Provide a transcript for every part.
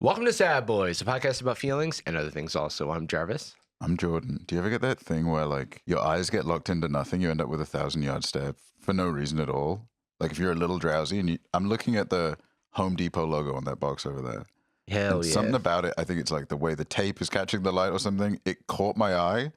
Welcome to Sad Boys, a podcast about feelings and other things also. I'm Jarvis. I'm Jordan. Do you ever get that thing where like your eyes get locked into nothing, you end up with a 1,000-yard stare for no reason at all? Like if you're a little drowsy and I'm looking at the Home Depot logo on that box over there. Hell and yeah. something about it, I think it's like the way the tape is catching the light or something. It caught my eye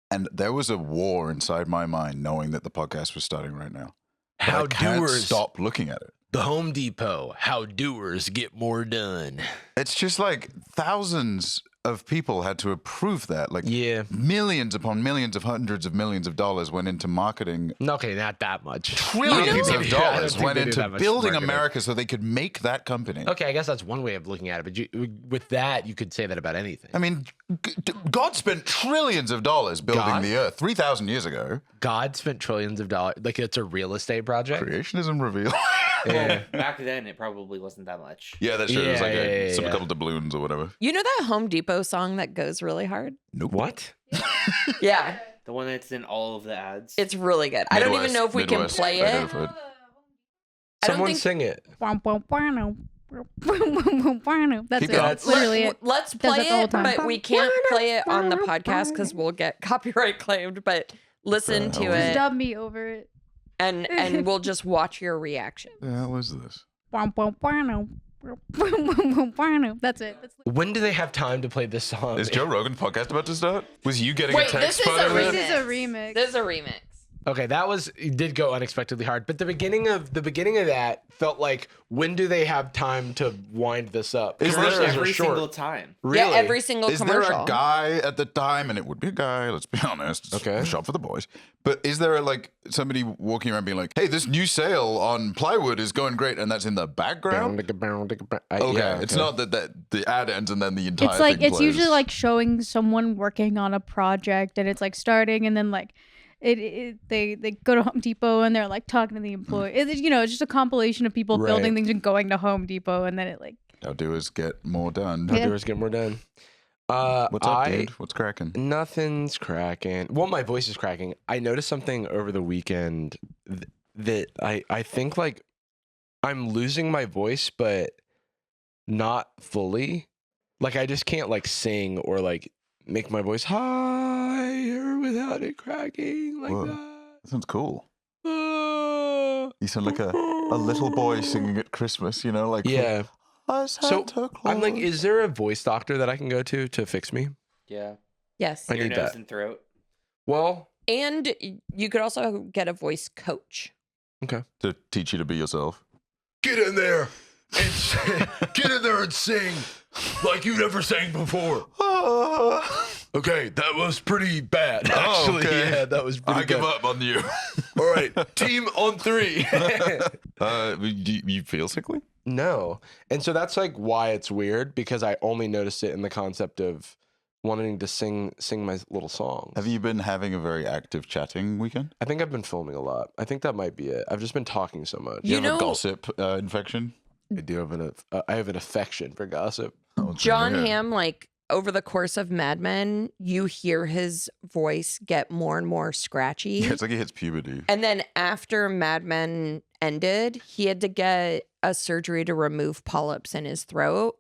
and there was a war inside my mind knowing that the podcast was starting right now. But How I can't doers stop looking at it. The Home Depot. How doers get more done. It's just like thousands of people had to approve that. Like millions upon millions of hundreds of millions of dollars went into marketing. Okay, not that much. Trillions of dollars went into building marketing. America so they could make that company. Okay, I guess that's one way of looking at it. But with that, you could say that about anything. I mean, God spent trillions of dollars building the earth 3,000 years ago. God spent trillions of dollars. Like it's a real estate project. Creationism reveal. Well, back then, it probably wasn't that much. Yeah, that's true. It was like Yeah. a couple doubloons or whatever. You know that Home Depot song that goes really hard? Nope. What? Yeah, The one that's in all of the ads. it's really good. I don't even know if we can Midwest play it. identified. I don't Someone think- sing it. That's Keep it. going. That's literally it. Let's Does play it the whole it, time. but we can't play it on the podcast because we'll get copyright claimed. But listen to hell is it, Dub me over it. and we'll just watch your reaction. The hell is this? That's it. That's When do they have time to play this song? Is Joe Rogan podcast about to start? Was you getting Wait, a text this is spot a over there? This is a remix. This is a remix. Okay, it did go unexpectedly hard, but the beginning of that felt like, when do they have time to wind this up? Is there Commercials are every short. single time. Really? Yeah, every single Is commercial. there a guy at the time, and it would be a guy, let's be honest. It's Okay. a shop for the boys. But is there like somebody walking around being like, hey, this new sale on plywood is going great, and that's in the background? Okay, it's not that the ad ends and then the entire It's like thing it's plays. usually like showing someone working on a project, and it's like starting, and then like they go to Home Depot and they're like talking to the employee. It's just a compilation of people Right. building things and going to Home Depot, and then it like How doers get more done. Yeah. Doers get more done. What's up, dude? What's cracking? Nothing's cracking. Well, my voice is cracking. I noticed something over the weekend that I think like I'm losing my voice, but not fully. Like I just can't like sing or like make my voice higher without it cracking like Whoa. that. Sounds cool. Ah. You sound like a little boy singing at Christmas, like Yeah. Santa Claus. I'm like, is there a voice doctor that I can go to fix me? Yeah. Yes, I Your need nose that. and throat. Well, and you could also get a voice coach. okay. to teach you to be yourself. Get in there and get in there and sing like you never sang before. Okay, that was pretty bad. Actually, okay. yeah, that was pretty I give good. up on you. All right, team on 3. You feel sickly? No, and so that's like why it's weird, because I only noticed it in the concept of wanting to sing my little songs. Have you been having a very active chatting weekend? I think I've been filming a lot. I think that might be it. I've just been talking so much. Do you You have a know- gossip infection? I do have I have an affection for gossip. Oh, it's John weird. Hamm, like over the course of Mad Men, you hear his voice get more and more scratchy. Yeah, it's like he hits puberty. And then after Mad Men ended, he had to get a surgery to remove polyps in his throat.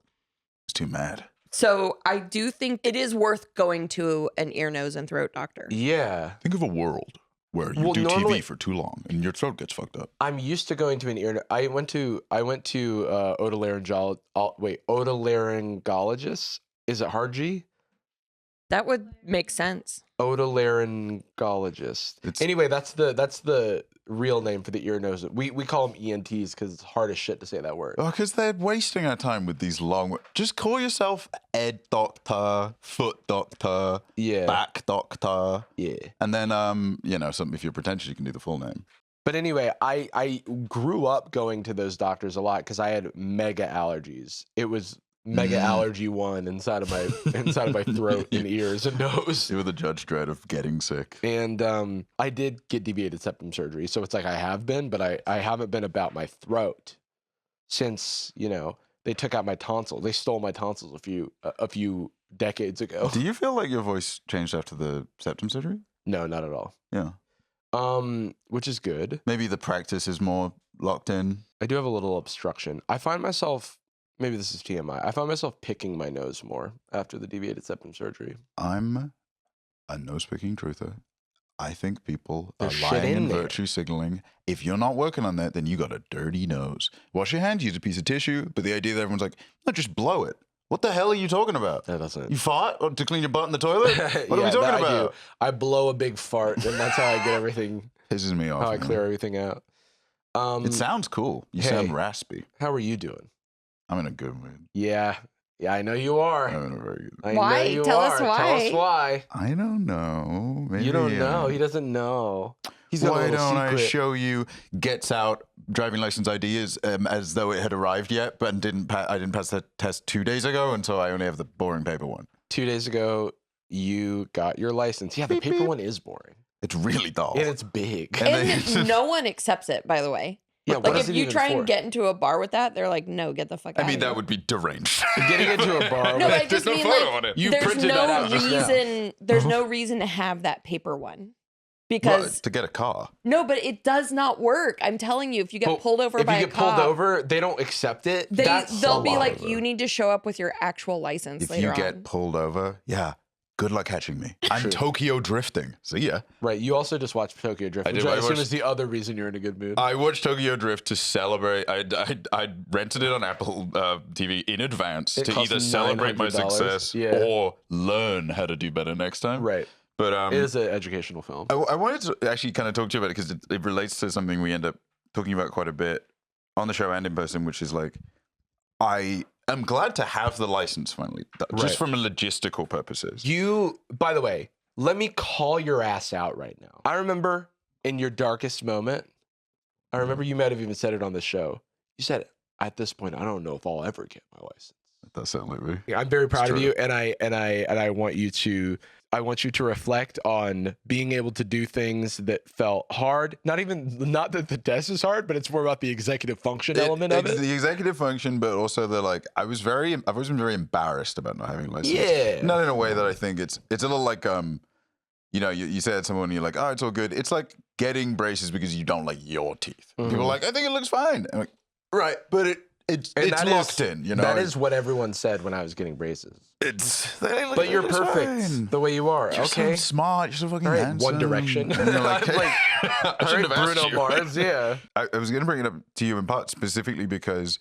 It's too mad. So I do think it is worth going to an ear, nose, and throat doctor. Yeah. Think of a world where you Well, do normally- TV for too long and your throat gets fucked up. I'm used to going to an ear. I went to otolaryngologist. Is it hard G? That would make sense. Otolaryngologist. It's- Anyway, that's the real name for the ear nose. We call them ENTs because it's hard as shit to say that word. Oh, because they're wasting our time with these long. Just call yourself Ed Doctor, Foot Doctor, Yeah. Back Doctor, Yeah. and then if you're pretentious, you can do the full name. But anyway, I grew up going to those doctors a lot because I had mega allergies. It was mega allergy 1 inside of my throat and ears and nose. You were the Judge Dredd of getting sick. And I did get deviated septum surgery, so it's like I have been, but I haven't been about my throat since they took out my tonsil. They stole my tonsils a few decades ago. Do you feel like your voice changed after the septum surgery? No, not at all. Yeah. Which is good. Maybe the practice is more locked in. I do have a little obstruction. I find myself maybe this is TMI. I found myself picking my nose more after the deviated septum surgery. I'm a nose-picking truther. I think people are There's shit lying in and there. virtue signaling. If you're not working on that, then you got a dirty nose. Wash your hands, use a piece of tissue. But the idea that everyone's like, no, just blow it. What the hell are you talking about? That doesn't. You fart to clean your butt in the toilet? What are we Yeah, talking that I about? do. I blow a big fart, and that's how I get everything. Pisses me off. How I man. clear everything out. It sounds cool. You hey. sound raspy. How are you doing? I'm in a good mood. Yeah, I know you are. I'm in a very good mood. I Why? know you Tell are. us Tell why. us why. I don't know. Maybe, You don't know. He doesn't know. He's got a Why little don't I secret. show you gets out driving license ID as though it had arrived yet, but I didn't pass the test 2 days ago, and so I only have the boring paper one. 2 days ago, you got your license. Yeah, the Beep, paper beep. one is boring. It's really dull. And it's big. And And they- no one accepts it, by the way. Yeah, what Like is if it you even try for? and get into a bar with that, they're like, no, get the fuck out. I mean, of that here. would be deranged. Getting into a bar. No, with- I just There's no mean photo like on it. You there's printed that no out just now. reason. There's no reason to have that paper one because What, to get a car. no, but it does not work. I'm telling you, if you get Well, pulled over if by you a get cop, pulled over, they don't accept it. That's they'll a be lot. like, over. you need to show up with your actual license If later you get on. pulled over, yeah, good luck catching me. I'm True. Tokyo drifting. See ya. Right. You also just watched Tokyo Drift, I which did, I I assume watched- is the other reason you're in a good mood. I watched Tokyo Drift to celebrate. I rented it on Apple TV in advance It to costs either celebrate my $900. success Yeah. or learn how to do better next time. Right. But It is an educational film. I wanted to actually kind of talk to you about it because it relates to something we end up talking about quite a bit on the show and in person, which is like, I am glad to have the license finally, Right. just from logistical purposes. You, by the way, let me call your ass out right now. I remember in your darkest moment, I remember you might have even said it on the show. You said, at this point, I don't know if I'll ever get my license. That does sound like me. I'm very proud of true. you, and I want you to reflect on being able to do things that felt hard. Not that the test is hard, but it's more about the executive function element of It's it. the executive function, but also the like. I've always been very embarrassed about not having a license. Yeah. Not in a way that I think it's a little like you know, you say it to someone and you're like, oh, it's all good. It's like getting braces because you don't like your teeth. Mhm. People are like, I think it looks fine. I'm like, right, but it's And that locked is- in. You know, That is what everyone said when I was getting braces. But But you're perfect Fine. the way you are. You're okay. so smart. You're so fucking All right, handsome. One Direction. And you're like, I'm like, I all shouldn't right, have asked Bruno you. Mars. Yeah. I was going to bring it up to you in part specifically because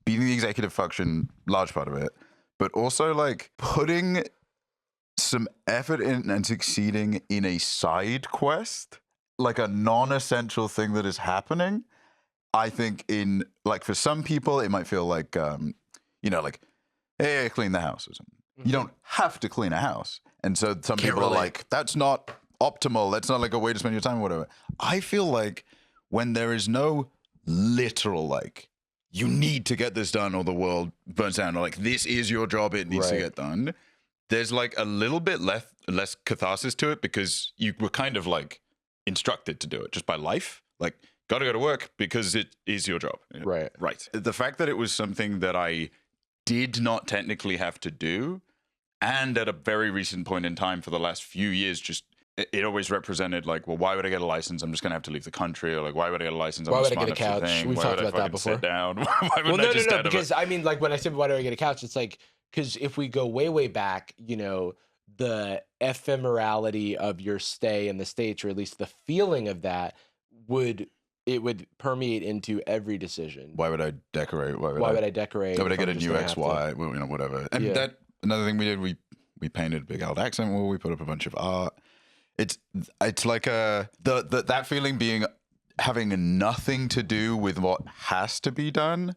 being the executive function, large part of it, but also like putting some effort in and succeeding in a side quest, like a non-essential thing that is happening. I think in like for some people, it might feel like, you know, like, hey, clean the house or something. You don't have to clean a house. And so some Can't people are relate. like, that's not optimal. That's not like a way to spend your time or whatever. I feel like when there is no literal, like, you need to get this done or the world burns down, or like, this is your job, it needs to Right. get done. There's like a little bit less catharsis to it because you were kind of like instructed to do it just by life. Like, got to go to work because it is your job. Right. Right. The fact that it was something that I did not technically have to do, and at a very recent point in time for the last few years, just it always represented like, well, why would I get a license? I'm just gonna have to leave the country, or like, why would I get a license? Why I'm would I smart get a enough to couch? think. We've Why talked would I about that fucking before. Sit down. Why Well, wouldn't I just stand up? because I mean, like when I said, why do I get a couch? It's like, because if we go way back, you know, the ephemerality of your stay in the States, or at least the feeling of that, would permeate into every decision. Why would I decorate? Why Why would I decorate? Why would I if get I'm a just new gonna have to- XY? Well, you know, whatever. And Yeah. that another thing we did, we painted a big old accent wall. We put up a bunch of art. It's like that feeling being having nothing to do with what has to be done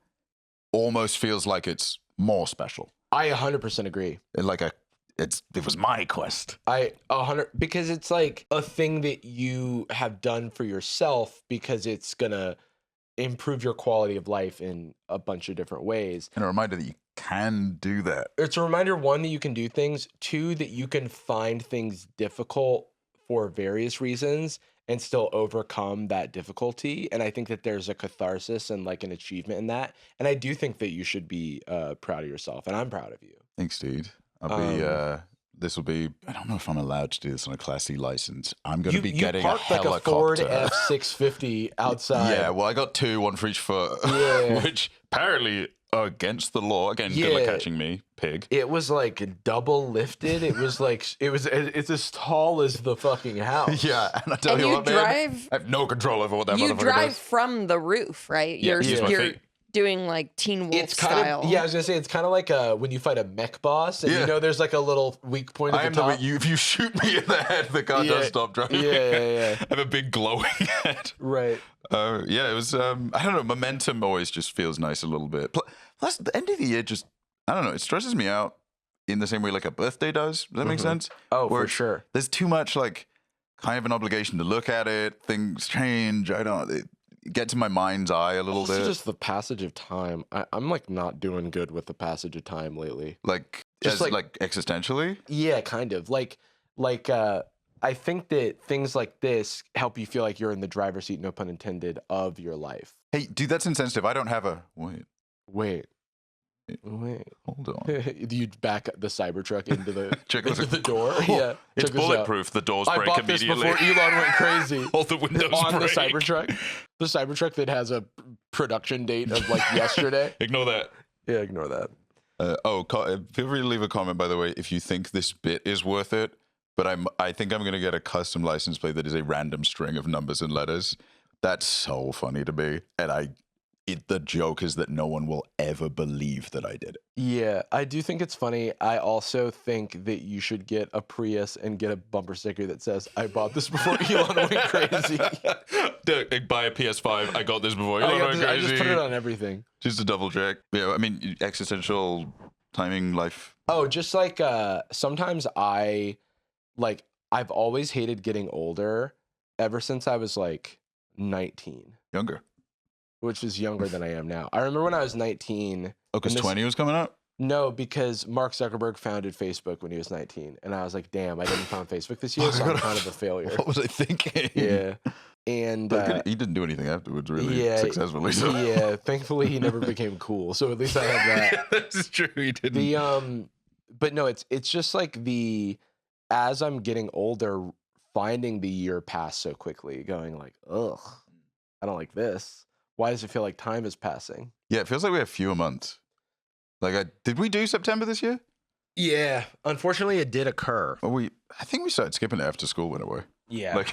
almost feels like it's more special. I 100% agree. It was my quest. Because it's like a thing that you have done for yourself because it's gonna improve your quality of life in a bunch of different ways. And a reminder that you can do that. It's a reminder, one, that you can do things, two, that you can find things difficult for various reasons and still overcome that difficulty. And I think that there's a catharsis and like an achievement in that. And I do think that you should be proud of yourself, and I'm proud of you. Thanks, dude. I'll be this will be, I don't know if I'm allowed to do this on a Class C license. I'm going to be getting a parked like a Ford helicopter. F650 outside. Yeah, well, I got two, one for each foot, Yeah. which apparently against the law. Again, good luck catching me, pig. It was like double lifted. It's as tall as the fucking house. Yeah, and I tell And you you what, man, drive- I have no control over what that You motherfucker drive does. from the roof, right? Yeah, use my You're feet. doing like Teen Wolf It's kind style. of, I was gonna say it's kind of like when you fight a mech boss, and Yeah. you know there's like a little weak point at I am the the top. if you shoot me in the head, the car Yeah. does stop driving. Yeah. I have a big glowing head. Right. Yeah, it was. I don't know. Momentum always just feels nice a little bit. Plus, the end of the year just, I don't know. It stresses me out in the same way like a birthday does. Does that make sense? Oh, Where for sure. There's too much like kind of an obligation to look at it. Things change. It gets in my mind's eye a little Also, bit. just the passage of time. I'm like not doing good with the passage of time lately. Like just as, like- existentially. Yeah, kind of. Like I think that things like this help you feel like you're in the driver's seat, no pun intended, of your life. Hey, dude, that's insensitive. I don't have a Wait. Hold on. You back the Cybertruck into the Check into this the out. door. Oh, Yeah, it's check this out. bulletproof. The doors I break bought this immediately. before Elon went crazy. All the windows On break. the Cybertruck that has a production date of like yesterday. Ignore that. Yeah, ignore that. Feel free to leave a comment, by the way, if you think this bit is worth it. But I think I'm going to get a custom license plate that is a random string of numbers and letters. That's so funny to me. And the joke is that no one will ever believe that I did it. Yeah, I do think it's funny. I also think that you should get a Prius and get a bumper sticker that says, I bought this before Elon went crazy. Buy a PS5. I got this before. I just put it on everything. Just to double check. Yeah, I mean, existential timing life. Oh, just like sometimes I've always hated getting older ever since I was like 19, Younger. which is younger than I am now. I remember when I was 19. Oh, because And this- 20 was coming up? No, because Mark Zuckerberg founded Facebook when he was 19. And I was like, damn, I didn't found Facebook this year, so I'm kind of a failure. What was I thinking? Yeah. And He didn't do anything afterwards, really, yeah, successfully. So. yeah, thankfully he never became cool. So at least I have that. That's true. He didn't. But no, it's just like as I'm getting older, finding the year pass so quickly, going like, ugh, I don't like this. Why does it feel like time is passing? Yeah, it feels like we have fewer months. Did we do September this year? Yeah, unfortunately, it did occur. I think we started skipping it after school went away. Yeah,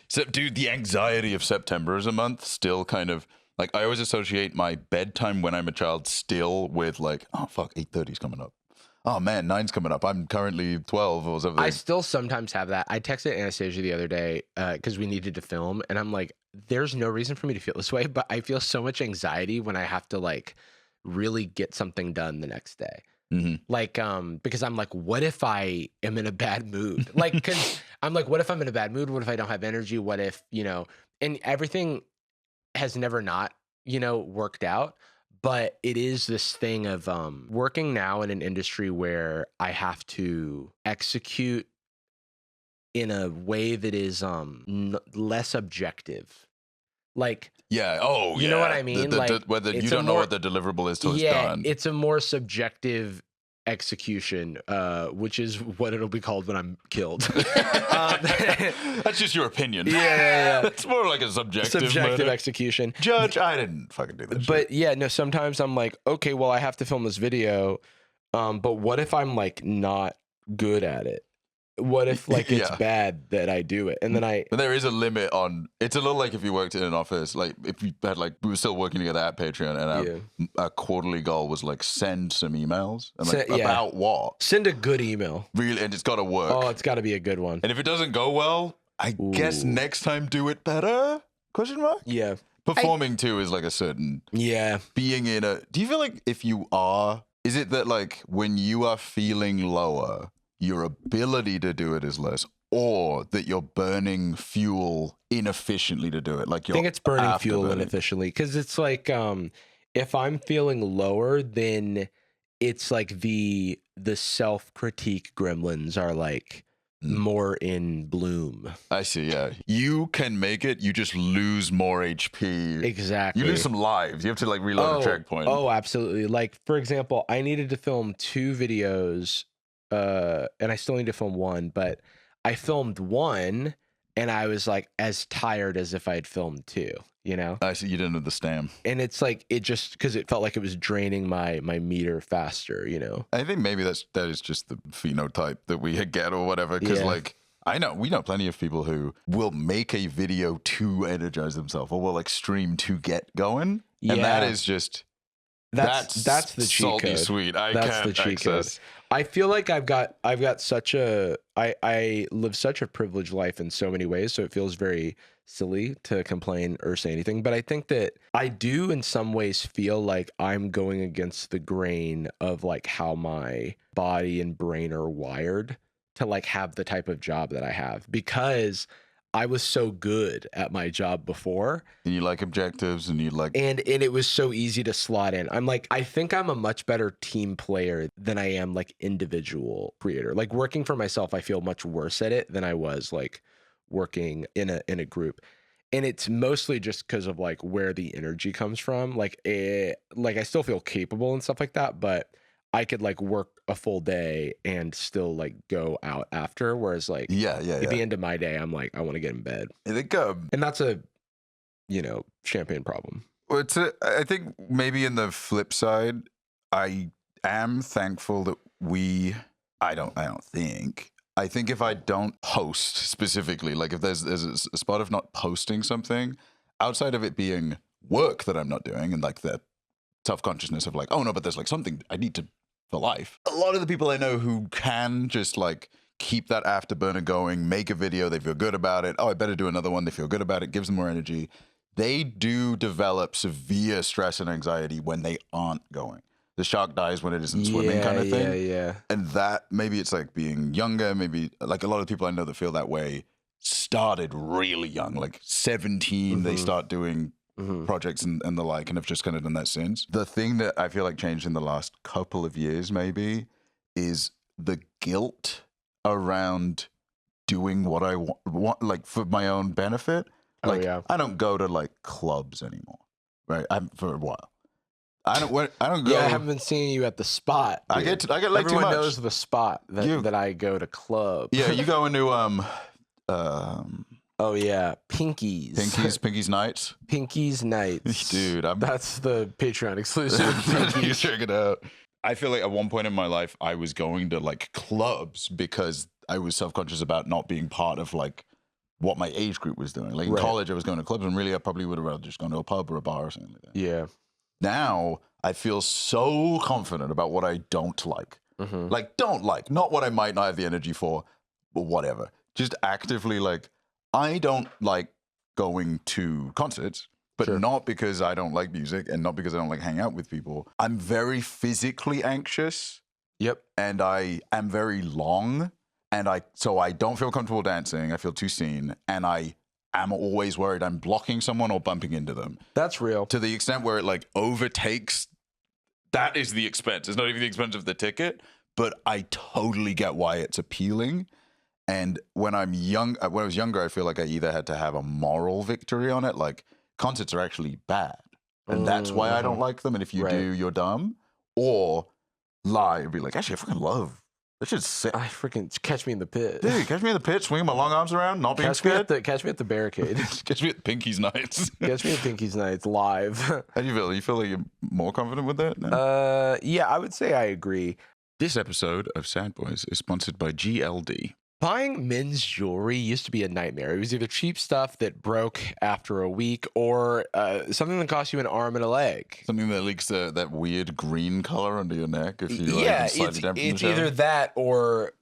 So, dude, the anxiety of September as a month still kind of like I always associate my bedtime when I'm a child still with like, oh fuck, 8:30's coming up. Oh man, 9's coming up. I'm currently 12 or something. I still sometimes have that. I texted Anastasia the other day because we needed to film, and I'm like, there's no reason for me to feel this way, but I feel so much anxiety when I have to like really get something done the next day. Mm-hmm. Like, because I'm like, what if I am in a bad mood? Like, because I'm like, what if I'm in a bad mood? What if I don't have energy? What if, and everything has never not, worked out. But it is this thing of working now in an industry where I have to execute in a way that is less objective. Like, yeah. Oh, you know what I mean? Whether you it's don't a know more- what the deliverable is till it's yeah, done. it's a more subjective execution, which is what it'll be called when I'm killed. That's just your opinion. Yeah. It's more like a subjective murder. execution. Judge, I didn't fucking do that. But yeah, no, sometimes I'm like, okay, well, I have to film this video, but what if I'm like not good at it? What if like it's Yeah. bad that I do it? And then But there is a limit on. It's a little like if you worked in an office, like if you had we were still working together at Patreon, and our quarterly goal was like send some emails and like about what send a good email. really, and it's got to work. Oh, it's got to be a good one. And if it doesn't go well, I guess Ooh. next time do it better? Question mark. Yeah. Performing too is like a certain Yeah. being in a. Do you feel like if you are, is it that like when you are feeling lower, your ability to do it is less, or that you're burning fuel inefficiently to do it? Like I think it's burning fuel afterburning. inefficiently because it's like if I'm feeling lower, then it's like the self-critique gremlins are like more in bloom. I see. Yeah, you can make it. You just lose more HP. Exactly. You lose some lives. You have to like reload a checkpoint. Oh, absolutely. Like for example, I needed to film 2 videos, and I still need to film one, but I filmed one and I was like as tired as if I'd filmed 2, you know? I see you didn't understand. And it's like, it just, because it felt like it was draining my meter faster, you know? I think maybe that is just the phenotype that we get or whatever. Because Yeah. like we know plenty of people who will make a video to energize themselves or will like stream to get going, and that Yeah. is just That's the cheat salty code. sweet. I That's can't the cheat access. code. I feel like I've got such a I live such a privileged life in so many ways, so it feels very silly to complain or say anything. But I think that I do in some ways feel like I'm going against the grain of like how my body and brain are wired to like have the type of job that I have, because I was so good at my job before. And you like objectives, and you like And it was so easy to slot in. I'm like, I think I'm a much better team player than I am like individual creator. Like working for myself, I feel much worse at it than I was like working in a group. And it's mostly just because of like where the energy comes from. Like I still feel capable and stuff like that, but I could like work a full day and still like go out after. Whereas like yeah. at the end of my day, I'm like, I want to get in bed. I think And that's a, champagne problem. well, I think maybe in the flip side, I am thankful that I think if I don't post specifically, like if there's a spot of not posting something outside of it being work that I'm not doing, and like the self-consciousness of like, oh no, but there's like something I need to for life. A lot of the people I know who can just like keep that afterburner going, make a video, they feel good about it. Oh, I better do another one. They feel good about it, gives them more energy. They do develop severe stress and anxiety when they aren't going. The shark dies when it isn't swimming kind of thing. Yeah. And that, maybe it's like being younger, maybe like a lot of people I know that feel that way started really young, like 17, they start doing projects and the like, and have just kind of done that since. The thing that I feel like changed in the last couple of years maybe is the guilt around doing what I want like for my own benefit. Like I don't go to like clubs anymore, right? For a while. I don't go. Yeah, I haven't been seeing you at the spot. I dude. get like too Everyone much. knows the spot that I go to club. Yeah, you go into Oh yeah, Pinkies. Pinkies Nights. Pinkies Nights. Dude, that's the Patreon exclusive. You check it out. I feel like at one point in my life, I was going to like clubs because I was self-conscious about not being part of like what my age group was doing. Like in college, I was going to clubs, and really, I probably would have rather just gone to a pub or a bar or something like that. Yeah. Now I feel so confident about what I don't like. Like, don't like, not what I might not have the energy for, but whatever. Just actively like, I don't like going to concerts, but not because I don't like music and not because I don't like hang out with people. I'm very physically anxious. Yep. And I am very long. And so I don't feel comfortable dancing. I feel too seen. And I am always worried I'm blocking someone or bumping into them. That's real. To the extent where it like overtakes, that is the expense. It's not even the expense of the ticket, but I totally get why it's appealing. And when I was younger, I feel like I either had to have a moral victory on it, like concerts are actually bad, and that's why I don't like them. And if you do, you're dumb. Or lie and be like, actually, I fucking love. That shit's sick. I freaking catch me in the pit. Dude, catch me in the pit, swinging my long arms around, not being scared. Catch me at the barricade. Catch me at Pinkies Nights. Catch me at Pinkies Nights live. How do you feel? You feel like you're more confident with that now? Yeah, I would say I agree. This episode of Sad Boys is sponsored by GLD. Buying men's jewelry used to be a nightmare. It was either cheap stuff that broke after a week or something that cost you an arm and a leg. Something that leaks that weird green color under your neck if you it's either that or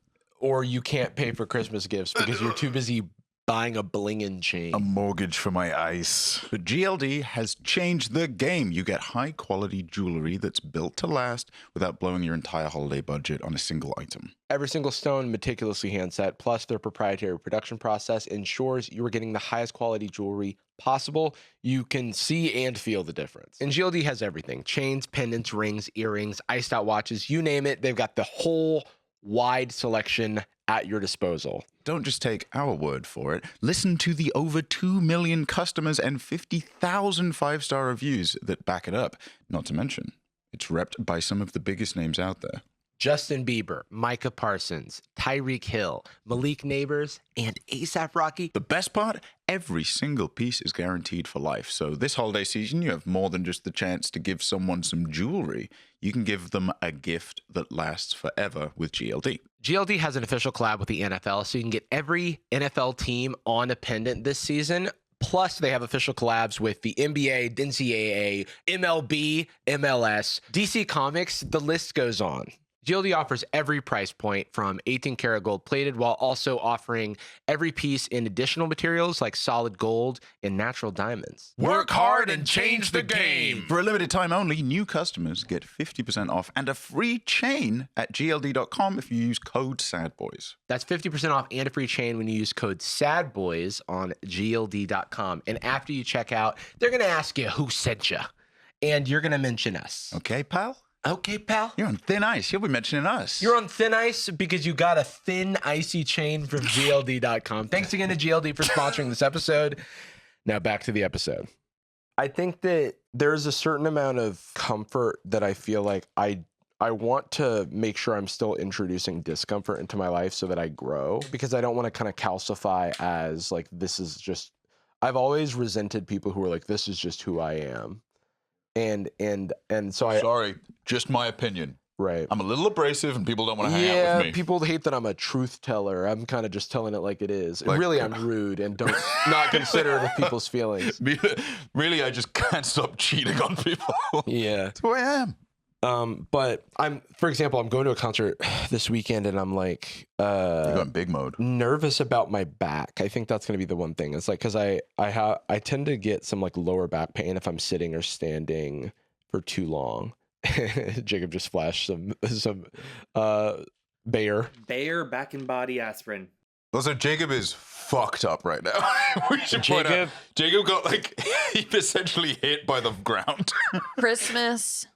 you can't pay for Christmas gifts because you're too busy buying a bling-in chain. A mortgage for my ice. But GLD has changed the game. You get high-quality jewelry that's built to last without blowing your entire holiday budget on a single item. Every single stone meticulously hand-set, plus their proprietary production process ensures you are getting the highest quality jewelry possible. You can see and feel the difference. And GLD has everything. Chains, pendants, rings, earrings, iced-out watches, you name it. They've got the whole wide selection at your disposal. Don't just take our word for it. Listen to the over 2 million customers and 50,000 5-star reviews that back it up. Not to mention, it's repped by some of the biggest names out there. Justin Bieber, Micah Parsons, Tyreek Hill, Malik Neighbors, and ASAP Rocky. The best part, every single piece is guaranteed for life. So this holiday season, you have more than just the chance to give someone some jewelry. You can give them a gift that lasts forever with GLD. GLD has an official collab with the NFL, so you can get every NFL team on a pendant this season. Plus, they have official collabs with the NBA, NCAA, MLB, MLS, DC Comics. The list goes on. GLD offers every price point from 18 karat gold plated while also offering every piece in additional materials like solid gold and natural diamonds. Work hard and change the game. For a limited time only, new customers get 50% off and a free chain at gld.com if you use code SADBOYS. That's 50% off and a free chain when you use code SADBOYS on gld.com. And after you check out, they're going to ask you who sent you. And you're going to mention us. Okay, pal? Okay, pal. You're on thin ice. You'll be mentioning us. You're on thin ice because you got a thin, icy chain from GLD.com. Thanks again to GLD for sponsoring this episode. Now back to the episode. I think that there's a certain amount of comfort that I feel like I want to make sure I'm still introducing discomfort into my life so that I grow, because I don't want to kind of calcify as like, this is just, I've always resented people who are like, this is just who I am. And so I Sorry, just my opinion. Right. I'm a little abrasive and people don't want to hang out with me. People hate that I'm a truth teller. I'm kind of just telling it like it is. Like, really, I'm rude and don't not considerate of people's feelings. Really, I just can't stop cheating on people. Yeah. That's who I am. But for example, I'm going to a concert this weekend and I'm like, You're going big mode. nervous about my back. I think that's going to be the one thing. It's like, cause I tend to get some like lower back pain if I'm sitting or standing for too long. Jacob just flashed some Bayer back and body aspirin. Also, Jacob is fucked up right now. We should point out, Jacob got like, he essentially hit by the ground. Christmas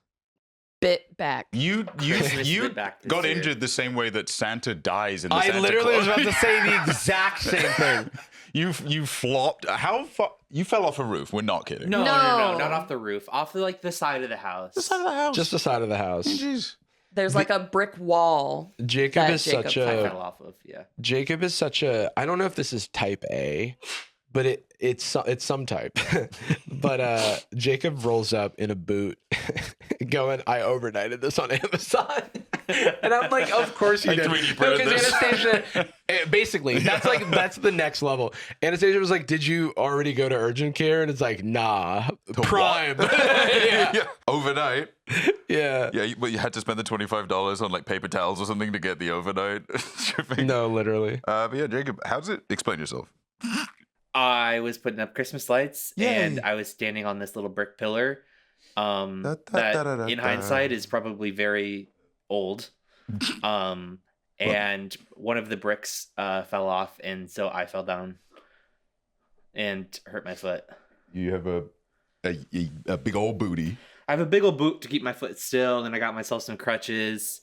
bit back. You bit back this got year. injured the same way that Santa dies in the I Santa literally was Claus. about to say the exact same thing. You flopped. How far? You fell off a roof. We're not kidding. No, No. not off the roof. Off the side of the house. The side of the house. Just the side of the house. Jeez. There's like a brick wall. Jacob that is such Jacob I a fell off of, yeah. Jacob is such a, I don't know if this is type A, but it's some type. But Jacob rolls up in a boot going, I overnighted this on Amazon. And I'm like, of course you I did. 3D printed Because this. Anastasia, basically, that's the next level. Anastasia was like, did you already go to urgent care? And it's like, nah, Prime. Yeah. Overnight. Yeah. Yeah, but you had to spend the $25 on like paper towels or something to get the overnight shipping. No, literally. But yeah, Jacob, how does it explain yourself? I was putting up Christmas lights Yay. and I was standing on this little brick pillar. That in hindsight is probably very old. And one of the bricks fell off, and so I fell down and hurt my foot. You have a big old booty. I have a big old boot to keep my foot still, and I got myself some crutches.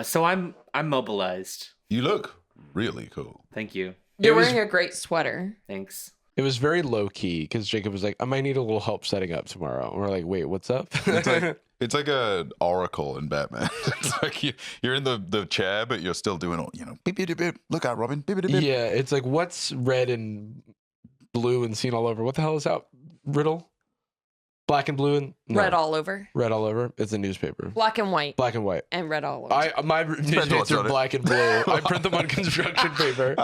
So I'm mobilized. You look really cool. Thank you. You're It was- wearing a great sweater. Thanks. It was very low key because Jacob was like, I might need a little help setting up tomorrow. And we're like, wait, what's up? It's like an oracle in Batman. It's like you're in the chair, but you're still doing all, beep, beep, beep, beep. Look out, Robin. Beep, beep, beep. Yeah, it's like, what's red and blue and seen all over? What the hell is that riddle? Black and blue and no. Red all over. Red all over. It's a newspaper. Black and white. Black and white. And red all over. My what's newspapers are on it. black and blue. I print them on construction paper.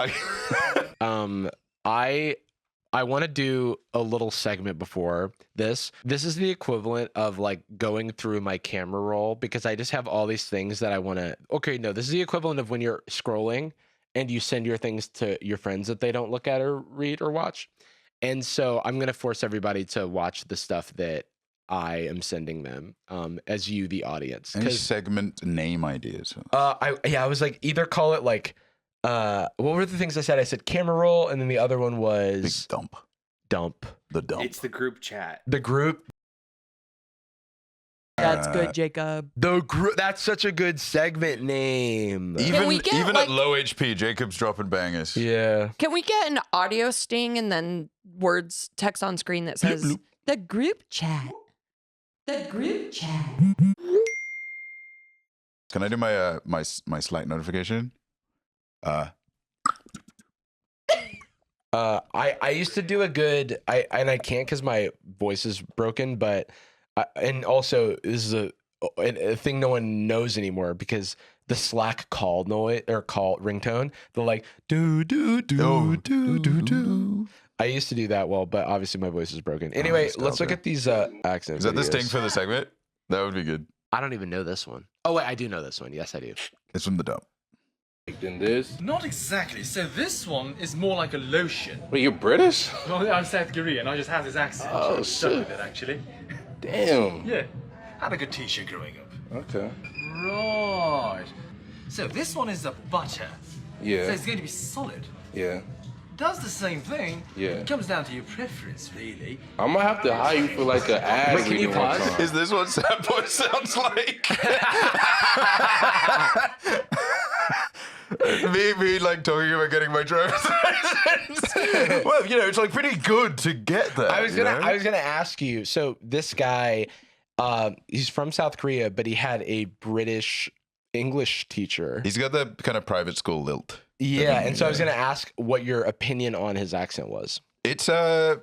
I want to do a little segment before this. This is the equivalent of like going through my camera roll because I just have all these things that I want to. Okay, no, this is the equivalent of when you're scrolling and you send your things to your friends that they don't look at or read or watch. And so I'm going to force everybody to watch the stuff that I am sending them as you, the audience. Any segment name ideas? I was like, either call it like, what were the things I said? I said camera roll, and then the other one Big was dump. dump. The dump. It's the group chat. The group. That's good, Jacob. The group. That's such a good segment name. Can we get, even like- at low HP, Jacob's dropping bangers. Yeah. Can we get an audio sting and then words, text on screen that says bloop. the group chat? The group chat. Can I do my my Slack notification? I used to do a good I can't because my voice is broken, but and also this is a thing no one knows anymore because the Slack call noise or call ringtone, the like do do do do do do. I used to do that well, but obviously my voice is broken. Anyway, let's look at these accent. Is that the videos. sting for the segment? That would be good. I don't even know this one. Oh wait, I do know this one. Yes, I do. It's from the dump. In this. Not exactly. So this one is more like a lotion. Wait, you're British? Well, I'm South Korean. I just have this accent. Oh, I'm stuck shit. with it, actually. Damn. Yeah. Had a good t-shirt growing up. Okay. Right. So this one is a butter. Yeah. So it's going to be solid. Yeah. Does the same thing. Yeah. It comes down to your preference, really. I might have to hire you for like an ad. Wait, can you reading one pause? time. Is this what Sad Boy sounds like? me like talking about getting my driver's license. Well, you know, it's like pretty good to get that. I was gonna ask you. So this guy, he's from South Korea, but he had a British English teacher. He's got the kind of private school lilt. Yeah, and so I was gonna ask what your opinion on his accent was. It's it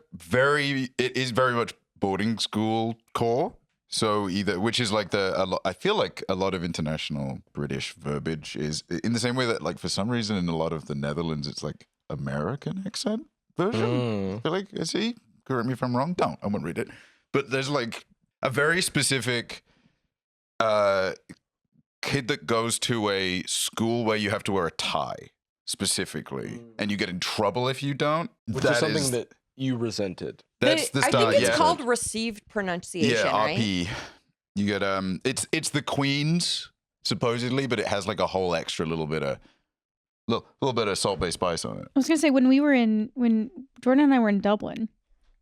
is very much boarding school core. So which is like I feel like a lot of international British verbiage is in the same way that like for some reason in a lot of the Netherlands it's like American accent version. I feel like, see, correct me if I'm wrong. I won't read it. But there's like a very specific kid that goes to a school where you have to wear a tie specifically, and you get in trouble if you don't. Which is something that you resented. That's the start. I think it's called received pronunciation, right? RP. You get it's the Queen's supposedly, but it has like a whole extra little bit of salt-based spice on it. I was gonna say when Jordan and I were in Dublin,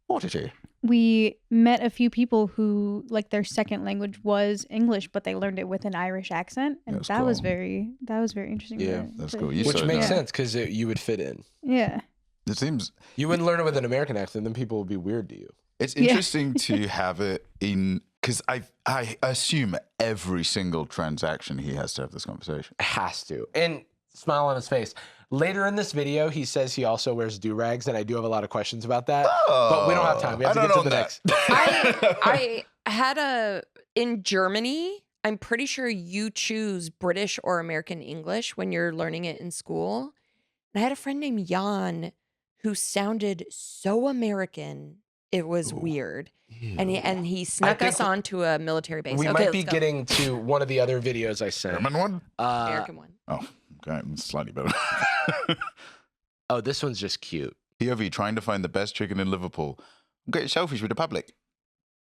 What did you? we met a few people who like their second language was English, but they learned it with an Irish accent, and That's that was cool. very interesting. Yeah, that's to- cool. Which So makes dumb. sense because you would fit in. Yeah. It seems You wouldn't learn it with an American accent, then people would be weird to you. it's Yeah. interesting to have it in because I assume every single transaction he has to have this conversation. Has to. And smile on his face. Later in this video, he says he also wears do-rags, and I do have a lot of questions about that. But we don't have time. We have to get to the next. I had in Germany, I'm pretty sure you choose British or American English when you're learning it in school. And I had a friend named Jan who sounded so American. It was weird. And he snuck think us onto a military base. We Okay, might be let's go. getting to one of the other videos I sent. German one? American one. Oh, okay, slightly better. Oh, this one's just cute. POV trying to find the best chicken in Liverpool. Get selfies with the public.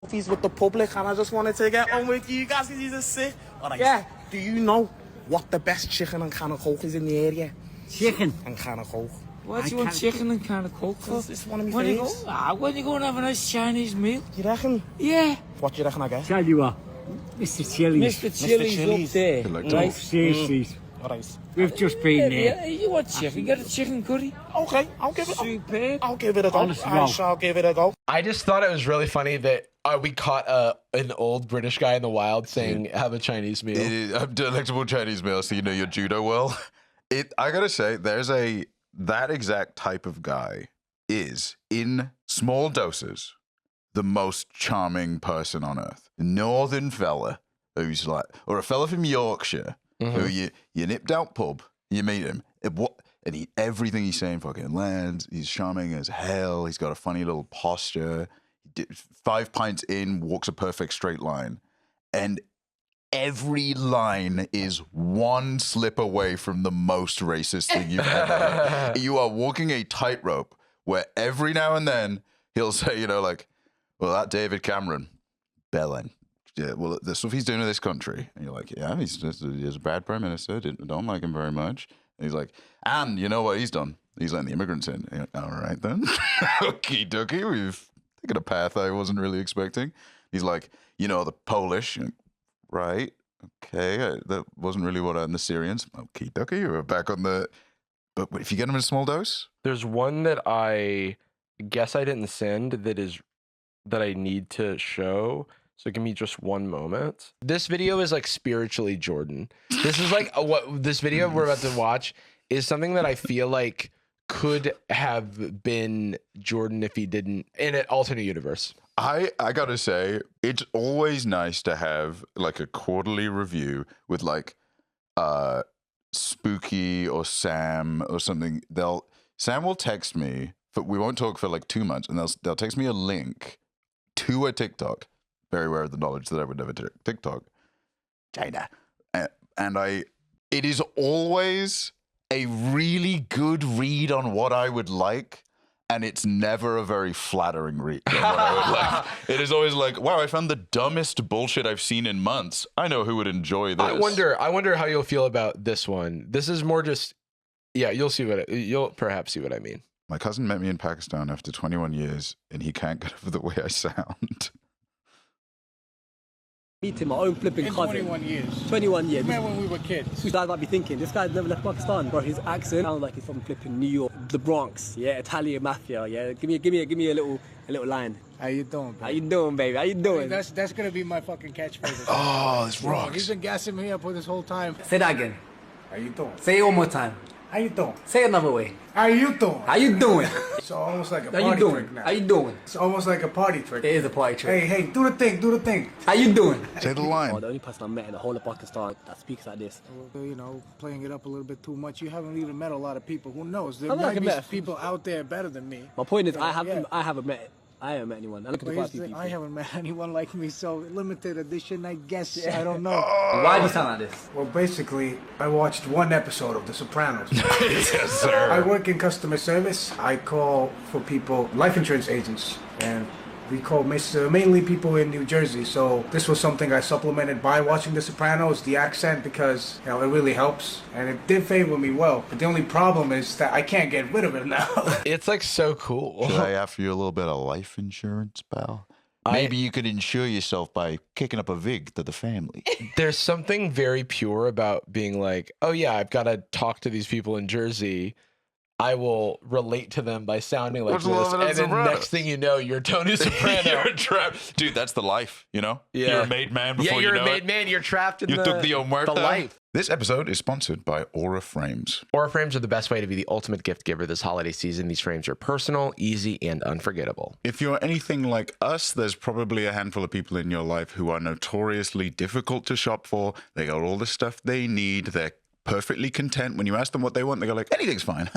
Selfies with the public, and I just wanted to get on with you guys because you're sick. Yeah. Do you know what the best chicken and can of coke is in the area? Chicken. And can of coke. What do you want chicken and kind of coke for? It's one of my When you favourites. go, when you go and have a nice Chinese meal? You reckon? Yeah. What do you reckon I get? Tell you what, Mr. Chili's. Mr. Chili's Chili's. up there. Like Right, seriously. All right. We've just been there. You want chicken? Get a chicken curry. Okay, I'll give it. Superb. I'll give it a go. Honest to I God. shall give it a go. I just thought it was really funny that we caught an old British guy in the wild saying, have a Chinese meal. It is a delectable Chinese meal, so you know your judo well. I gotta say, that exact type of guy is in small doses the most charming person on earth. A northern fella who's like, or a fella from Yorkshire who you nipped out pub, you meet him, and everything he's saying fucking lands. He's charming as hell. He's got a funny little posture. 5 pints in, walks a perfect straight line, and every line is one slip away from the most racist thing you've ever heard. You are walking a tightrope where every now and then he'll say, you know, like, well, that David Cameron, Bellin. Yeah, well, the stuff he's doing in this country. And you're like, yeah, he's a bad prime minister. Don't like him very much. And he's like, and you know what he's done? He's letting the immigrants in. Like, all right, then. Okie dokie. We've taken a path I wasn't really expecting. He's like, you know, the Polish. Right. Okay. That wasn't really what and the Syrians. Okie dokie. We're back on the. But if you get them in a small dose. There's one that I guess I didn't send that I need to show. So give me just one moment. This video is like spiritually Jordan. This is like what this video we're about to watch is something that I feel like could have been Jordan if he didn't in an alternate universe. I gotta say, it's always nice to have like a quarterly review with like Spooky or Sam or something. Sam will text me, but we won't talk for like 2 months, and they'll text me a link to a TikTok. Very aware of the knowledge that I would never TikTok. China. And it is always a really good read on what I would like, and it's never a very flattering read on what I would like. It is always like, wow, I found the dumbest bullshit I've seen in months. I know who would enjoy this. I wonder how you'll feel about this one. This is more just, yeah, you'll perhaps see what I mean. My cousin met me in Pakistan after 21 years, and he can't get over the way I sound. Meeting my own flipping cousin. 21 years. 21 years. Remember when we were kids? So I might be thinking, this guy's never left Pakistan, bro. His accent sounds like he's from flipping New York, the Bronx, yeah, Italian mafia, yeah. Give me a little line. How you doing, baby? How you doing, baby? How you doing? That's gonna be my fucking catchphrase. Oh, this rocks. He's been gassing me up with this whole time. Say that again. How you doing? Say it one more time. How you doing? Say it another way. How you doing? How you doing? It's almost like a How you party doing? trick now. How you doing? It's almost like a party trick. It is a party trick. Hey, do the thing, do the thing. How you doing? Say the line. Oh, the only person I met in the whole of Pakistan that speaks like this. You know, playing it up a little bit too much. You haven't even met a lot of people. Who knows? There I'm might not be met. people out there better than me. My point is, Yeah, I haven't met anyone. I'm looking for quite a few people. I haven't met anyone like me, so limited edition, I guess. I don't know. Why do you sound like this? Well, basically, I watched one episode of The Sopranos. Yes, sir. I work in customer service. I call for people, life insurance agents, and we call mainly people in New Jersey. So this was something I supplemented by watching The Sopranos, the accent, because it really helps, and it did favor me well. But the only problem is that I can't get rid of it now. It's like so cool. Should I offer you a little bit of life insurance, pal? Maybe you could insure yourself by kicking up a vig to the family. There's something very pure about being like, oh yeah, I've got to talk to these people in Jersey. I will relate to them by sounding like this, and then next thing you know, you're Tony Soprano. You're trapped. Dude, that's the life, you know? Yeah. You're a made man before you know it. Yeah, you're a made man. You're trapped in You took the omerta. the life. This episode is sponsored by Aura Frames. Aura frames are the best way to be the ultimate gift giver this holiday season. These frames are personal, easy, and unforgettable. If you're anything like us, there's probably a handful of people in your life who are notoriously difficult to shop for. They got all the stuff they need. They're perfectly content. When you ask them what they want, they go like, anything's fine.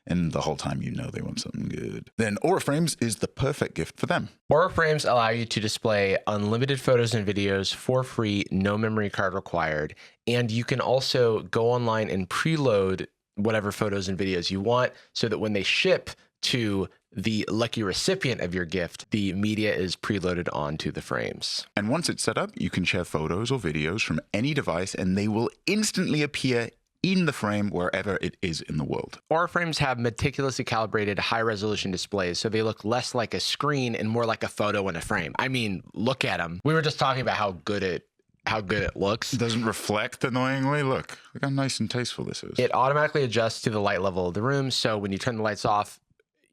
And the whole time you know they want something good. Then Aura Frames is the perfect gift for them. Aura frames allow you to display unlimited photos and videos for free, no memory card required. And you can also go online and preload whatever photos and videos you want so that when they ship to the lucky recipient of your gift, the media is preloaded onto the frames. And once it's set up, you can share photos or videos from any device and they will instantly appear in the frame wherever it is in the world. Aura frames have meticulously calibrated high-resolution displays, so they look less like a screen and more like a photo in a frame. I mean, look at them. We were just talking about how good it looks. It doesn't reflect annoyingly. Look how nice and tasteful this is. It automatically adjusts to the light level of the room, so when you turn the lights off,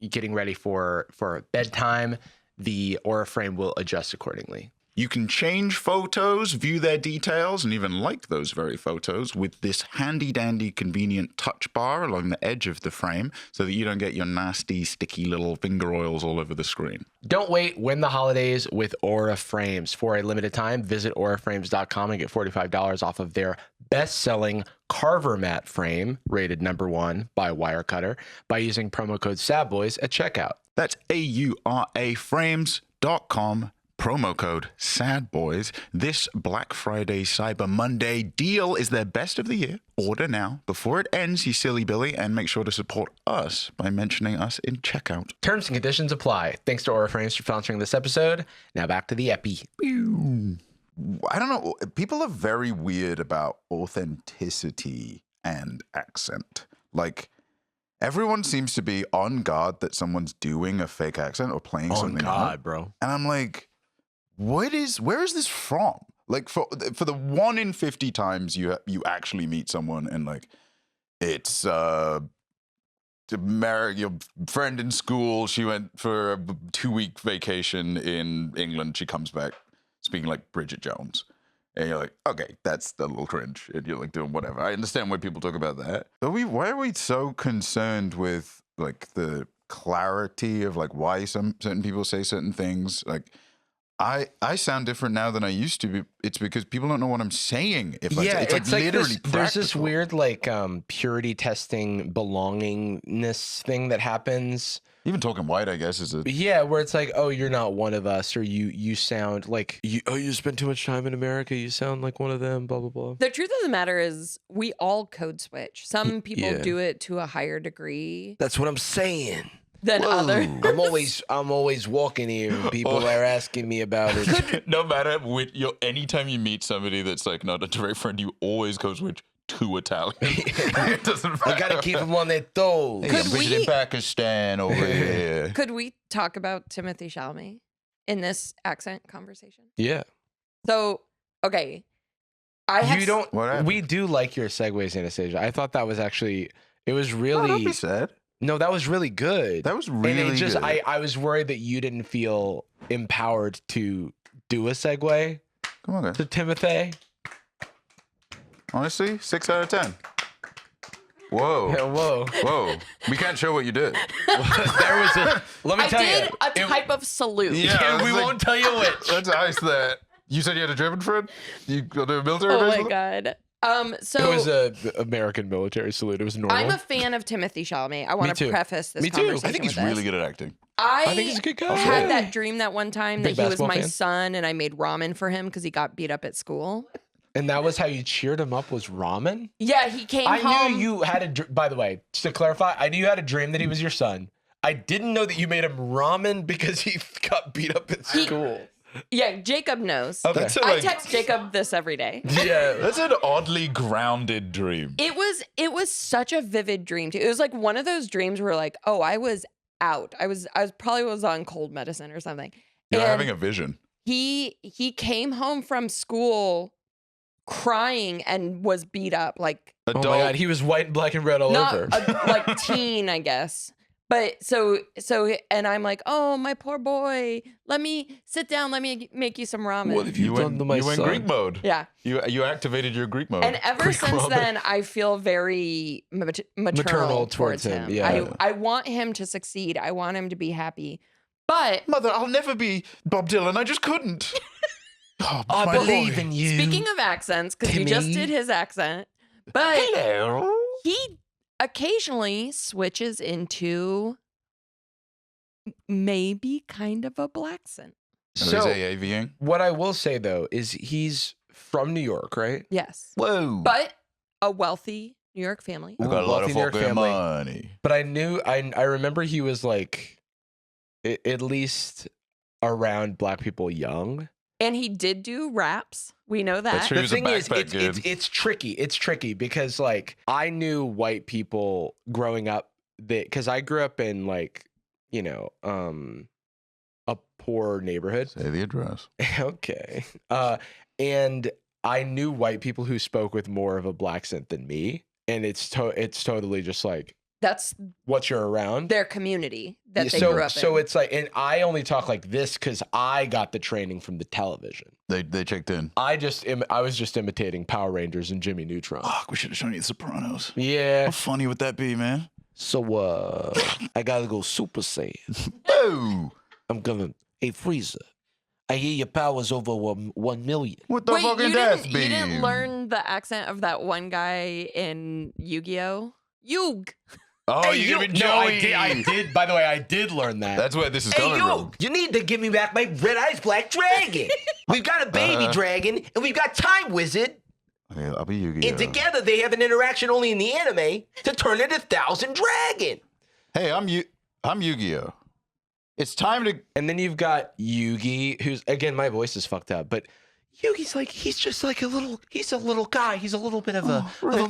getting ready for bedtime, the Aura frame will adjust accordingly. You can change photos, view their details, and even like those very photos with this handy-dandy convenient touch bar along the edge of the frame so that you don't get your nasty, sticky little finger oils all over the screen. Don't wait. Win the holidays with Aura Frames. For a limited time, visit auraframes.com and get $45 off of their best-selling Carver mat frame, rated #1 by Wirecutter, by using promo code SADBOYS at checkout. That's auraframes.com. Promo code SADBOYS. This Black Friday Cyber Monday deal is their best of the year. Order now before it ends, you silly Billy, and make sure to support us by mentioning us in checkout. Terms and conditions apply. Thanks to Aura Frames for sponsoring this episode. Now back to the epi. I don't know. People are very weird about authenticity and accent. Like, everyone seems to be on guard that someone's doing a fake accent or playing something God, out. bro. And I'm like, where is this from? Like, for the 1 in 50 times you actually meet someone and like it's to marry your friend in school, she went for a 2-week vacation in England, she comes back speaking like Bridget Jones. And you're like, okay, that's a little cringe. And you're like doing whatever. I understand why people talk about that. Why are we so concerned with like the clarity of like why certain people say certain things? Like, I sound different now than I used to be. It's because people don't know what I'm saying. It's like literally there's this weird like purity testing belongingness thing that happens. Even talking white, I guess, is a where it's like, oh, you're not one of us, or you sound like you spend too much time in America, you sound like one of them, blah blah blah. The truth of the matter is, we all code switch. Some people do it to a higher degree. That's what I'm saying. Than others. I'm always walking here, and people are asking me about it. No matter anytime you meet somebody that's like not a direct friend, you always code switch to Italian. It doesn't matter. I gotta keep them on their toes. Hey, in Pakistan over here. Could we talk about Timothée Chalamet in this accent conversation? Yeah. So, okay. We do like your segues, Anastasia. I thought that was actually, it was really. Don't be sad. No, that was really good. That was really good. I was worried that you didn't feel empowered to do a segue. Come on, guys. To Timothée. Honestly, 6 out of 10. Whoa. Yeah, whoa. We can't show what you did. Let me tell you. I did a type of salute. Yeah, we won't tell you which. That's nice that. You said you had a German friend? You go to a military Oh base? my God. So it was a American military salute. It was normal. I'm a fan of Timothée Chalamet. I want to preface this Me too. conversation I think he's with really this. good at acting. I think he's a good guy. had that dream that one time Big that he was basketball my fan? son and I made ramen for him because he got beat up at school. And that was how you cheered him up, was ramen? Yeah, he came home. I knew you had by the way, just to clarify, I knew you had a dream that he was your son. I didn't know that you made him ramen because he got beat up at school. Yeah, Jacob knows. Okay. I text Jacob this every day. Yeah, that's an oddly grounded dream. It was such a vivid dream too. It was like one of those dreams where like, oh, I was out. I probably was on cold medicine or something. You're And having a vision. He came home from school crying and was beat up like Adult. Oh my God, he was white and black and red all over. like teen, I guess. But so and I'm like, oh, my poor boy. Let me sit down. Let me make you some ramen. What have you done to my You went son? Greek mode. Yeah. You activated your Greek mode. And ever Greek since ramen. then, I feel very maternal towards him. Yeah. Yeah. I want him to succeed. I want him to be happy. But Mother, I'll never be Bob Dylan. I just couldn't. Oh, I my believe boy. in you. speaking of accents, because you just Timmy. did his accent, but Hello. he occasionally switches into maybe kind of a black accent. So, is AAVing? What I will say though is he's from New York, right? Yes. Whoa. But a wealthy New York family. I got a lot of Wealthy New York fucking family. money. But I remember he was like at least around black people young. And he did do raps. We know that. That's true. He was a backpack kid. It's tricky. It's tricky because like I knew white people growing up because I grew up in like, you know, a poor neighborhood. Say the address. Okay. And I knew white people who spoke with more of a black accent than me. And it's totally just like That's what you're around. their community that they so, grew up so in. it's like, and I only talk like this because I got the training from the television. They checked in. I was just imitating Power Rangers and Jimmy Neutron. Fuck, we should have shown you The Sopranos. Yeah. How funny would that be, man? So I gotta go Super Saiyan. Oh, I'm gonna. Hey Frieza, I hear your power's over 1 million. what the Wait, fucking you death didn't, beam? you didn't learn the accent of that one guy in Yu-Gi-Oh? Yug. Oh, you giving No, Joey? I did. By the way, I did learn that. That's where this is coming from. You need to give me back my red eyes black dragon. We've got a baby dragon and we've got Time Wizard. Okay, I'll be Yu-Gi-Oh. And together they have an interaction only in the anime to turn into 1,000 Dragon. Hey, I'm Yu-Gi-Oh. It's time to. And then you've got Yugi, who's again, my voice is fucked up, but Yugi's like he's just like he's a little guy. He's a little bit of a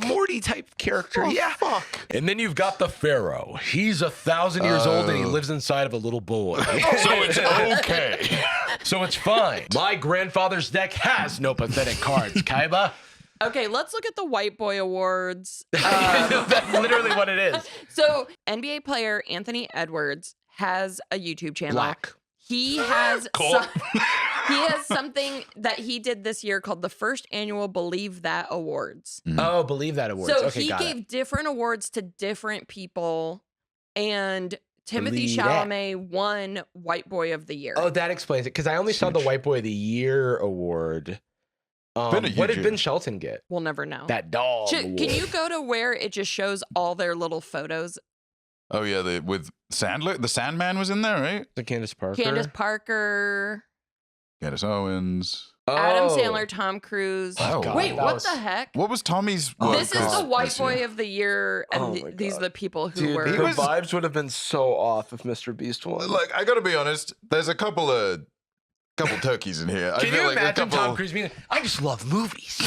Morty type character. Yeah. Fuck. And then you've got the Pharaoh. He's 1,000 years old and he lives inside of a little boy. So it's okay. So it's fine. My grandfather's deck has no pathetic cards, Kaiba. Okay, let's look at the White Boy Awards. That's literally what it is. So, NBA player Anthony Edwards has a YouTube channel. Black. He has Cool. He has something that he did this year called the first annual Believe That Awards. Oh, Believe That Awards. So Okay, he got gave it. different awards to different people, and Timothy Believe that. Chalamet won White Boy of the Year. Oh, that explains it. Because I only saw the White Boy of the Year award. What did Ben Shelton get? We'll never know. That dog. Can you go to where it just shows all their little photos? Oh yeah, with Sandler, the Sandman was in there, right? The Candace Parker. Candace Parker, Candace Owens. Adam Sandler, Tom Cruise. Oh, God. Wait, what the heck? What was Tommy's? This is the White Boy of the Year, and these are the people who were. The vibes would have been so off if Mr. Beast won. Like, I gotta be honest. There's a couple turkeys in here. Can I feel you like imagine Tom Cruise being? I just love movies.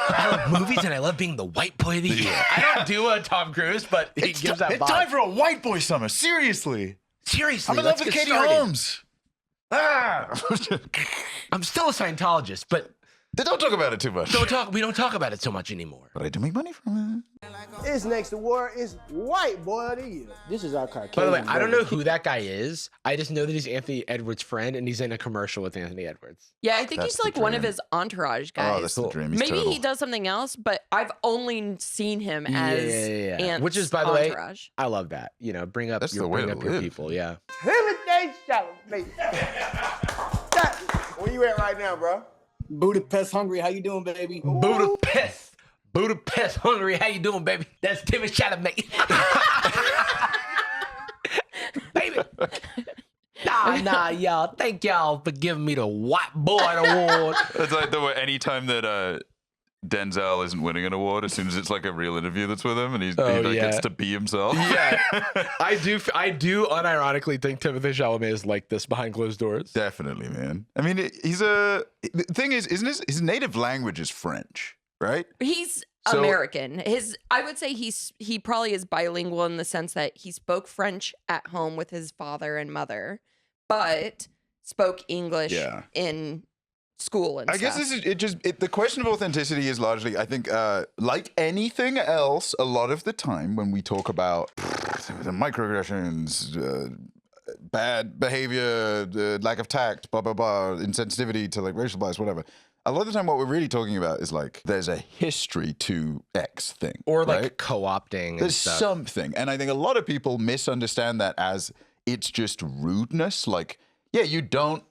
I love movies, and I love being the White Boy of the Year. I don't do a Tom Cruise, but he gives that vibe. It's time for a White Boy summer. Seriously. Seriously, I'm in love with Katie Holmes. Ah! I'm still a Scientologist, but they don't talk about it too much. We don't talk about it so much anymore. But I do make money from it. His next award is White Boy of the Year. This is our Caucasian. By the way, I don't know who that guy is. I just know that he's Anthony Edwards' friend, and he's in a commercial with Anthony Edwards. Yeah, I think he's like one of his entourage guys. Oh, that's the dream. He's Maybe total. he does something else, but I've only seen him as Ant's Which is, by the entourage. way, I love that. You know, bring up your people. Yeah. Timothy Chalamet. Where you at right now, bro? Budapest hungry. How you doing, baby? Budapest hungry. How you doing, baby? That's Timothy Chalamet. Baby. Nah, y'all. Thank y'all for giving me the White Boy Award. It's like anytime that Denzel isn't winning an award, as soon as it's like a real interview that's with him, and he gets to be himself. Yeah, I do unironically think Timothée Chalamet is like this behind closed doors. Definitely, man. I mean, the thing is, isn't his native language is French, right? He's American. I would say he probably is bilingual in the sense that he spoke French at home with his father and mother, but spoke English in school and I guess this is the question of authenticity is largely, I think, like anything else, a lot of the time when we talk about the microaggressions, bad behavior, lack of tact, blah, blah, blah, insensitivity to like racial bias, whatever. A lot of the time what we're really talking about is like there's a history to X thing. Or like co-opting. There's something. And I think a lot of people misunderstand that as it's just rudeness. Like, yeah, you don't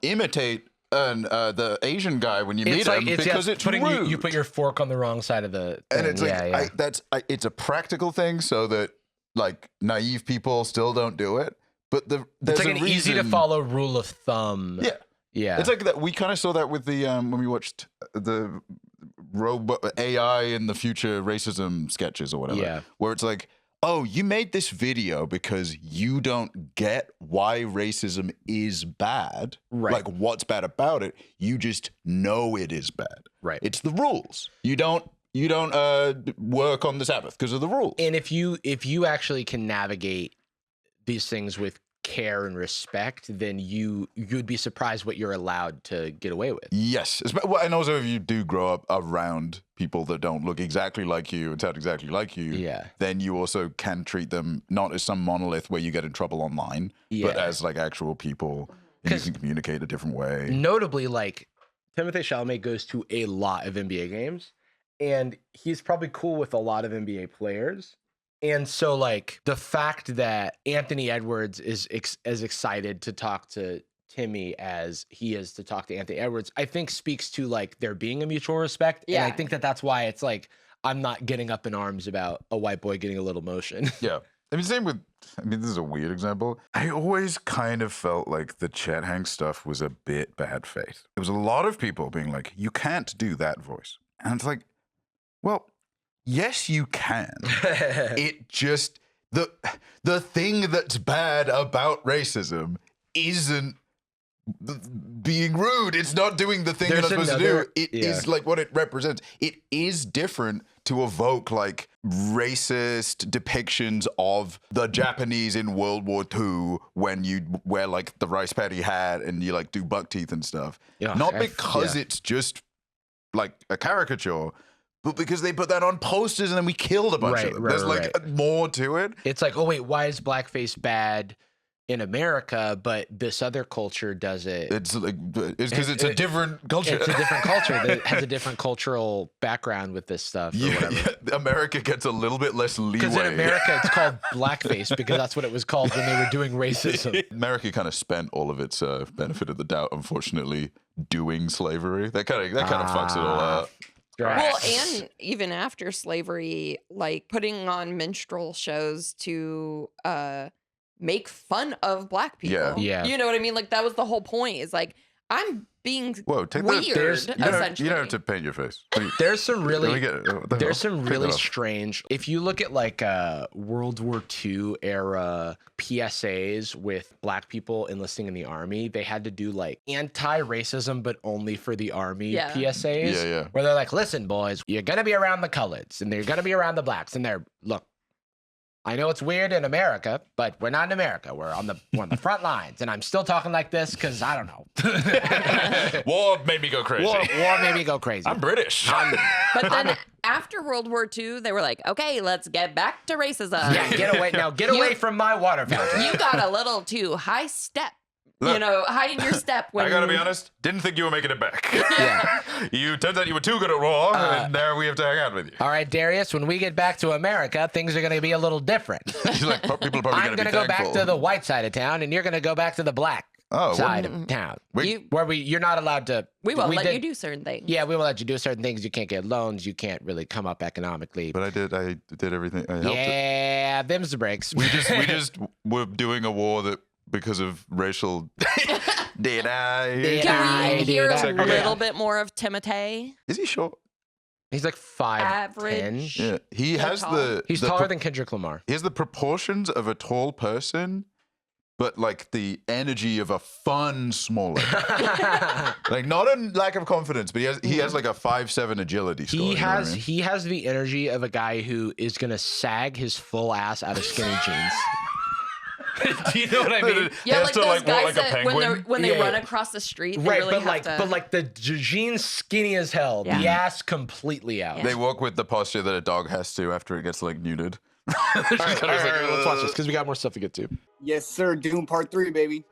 imitate the Asian guy when you meet him because it's rude. You put your fork on the wrong side of the thing. And it's like it's a practical thing so that like naive people still don't do it. But there's like an easy to follow rule of thumb. Yeah. Yeah. It's like that. We kind of saw that with the when we watched the AI in the future racism sketches or whatever. Yeah. Where it's like, oh, you made this video because you don't get why racism is bad. Right. Like what's bad about it. You just know it is bad. Right. It's the rules. You don't work on the Sabbath because of the rules. And if you actually can navigate these things with care and respect, then you'd be surprised what you're allowed to get away with. Yes. Well, and also if you do grow up around people that don't look exactly like you and sound exactly like you, then you also can treat them not as some monolith where you get in trouble online, but as like actual people and you can communicate a different way. Notably, like Timothée Chalamet goes to a lot of NBA games and he's probably cool with a lot of NBA players. And so, like, the fact that Anthony Edwards is as excited to talk to Timmy as he is to talk to Anthony Edwards, I think speaks to, like, there being a mutual respect. Yeah. And I think that's why it's like, I'm not getting up in arms about a white boy getting a little motion. Yeah. I mean, same with, this is a weird example. I always kind of felt like the Chet Hanks stuff was a bit bad faith. There was a lot of people being like, you can't do that voice. And it's like, well, yes, you can. It just the thing that's bad about racism isn't being rude. It's not doing the thing you're not supposed to do. It is like what it represents. It is different to evoke like racist depictions of the Japanese in World War II when you wear like the rice paddy hat and you like do buck teeth and stuff. Yeah, not because it's just like a caricature, but because they put that on posters and then we killed a bunch of them. There's like more to it. It's like, oh wait, why is blackface bad? in America, but this other culture does it. It's because it's a different culture. It's a different culture that has a different cultural background with this stuff. Or whatever. Yeah, America gets a little bit less leeway. Because in America, it's called blackface because that's what it was called when they were doing racism. America kind of spent all of its benefit of the doubt, unfortunately, doing slavery. That kind of fucks it all up. Well, and even after slavery, like putting on minstrel shows to make fun of black people. Yeah. You know what I mean? Like that was the whole point. Is like I'm being weird. You Essentially, don't have to paint your face. There's some really there's some really strange. If you look at like World War II era PSAs with black people enlisting in the army, they had to do like anti-racism, but only for the army PSAs. Yeah. Where they're like, listen, boys, you're gonna be around the coloreds, and you're gonna be around the blacks, and look. I know it's weird in America, but we're not in America. We're on the front lines, and I'm still talking like this because I don't know. War made me go crazy. War made me go crazy. I'm British. But then after World War II, they were like, okay, let's get back to racism. Yeah, get away from my water fountain. You got a little too high step. Look, hiding your step. When I gotta be honest, didn't think you were making it back. Yeah. Turns out you were too good at war, and there we have to hang out with you. All right, Darius, when we get back to America, things are gonna be a little different. She's like, people are probably I'm gonna go back to the white side of town, and you're gonna go back to the black side of town. You're not allowed to. We won't let you do certain things. Yeah, we won't let you do certain things. You can't get loans. You can't really come up economically. But I did everything. I helped it. Them's the breaks. We just were doing a war that because of racial. Can we hear a little bit more of Timotei? Is he short? He's like 5'10". Average. Yeah, he has He's taller than Kendrick Lamar. He has the proportions of a tall person, but like the energy of a fun smaller. Like not a lack of confidence, but he has like a 5'7" agility score. He has the energy of a guy who is gonna sag his full ass out of skinny jeans. Do you know what I mean? Yeah, like those guys that when they run across the street, they really have to... But like the jeans skinny as hell, the ass completely out. Yeah. They walk with the posture that a dog has to after it gets like neutered. All right, let's watch this because we got more stuff to get to. Yes, sir. Doom Part 3, baby.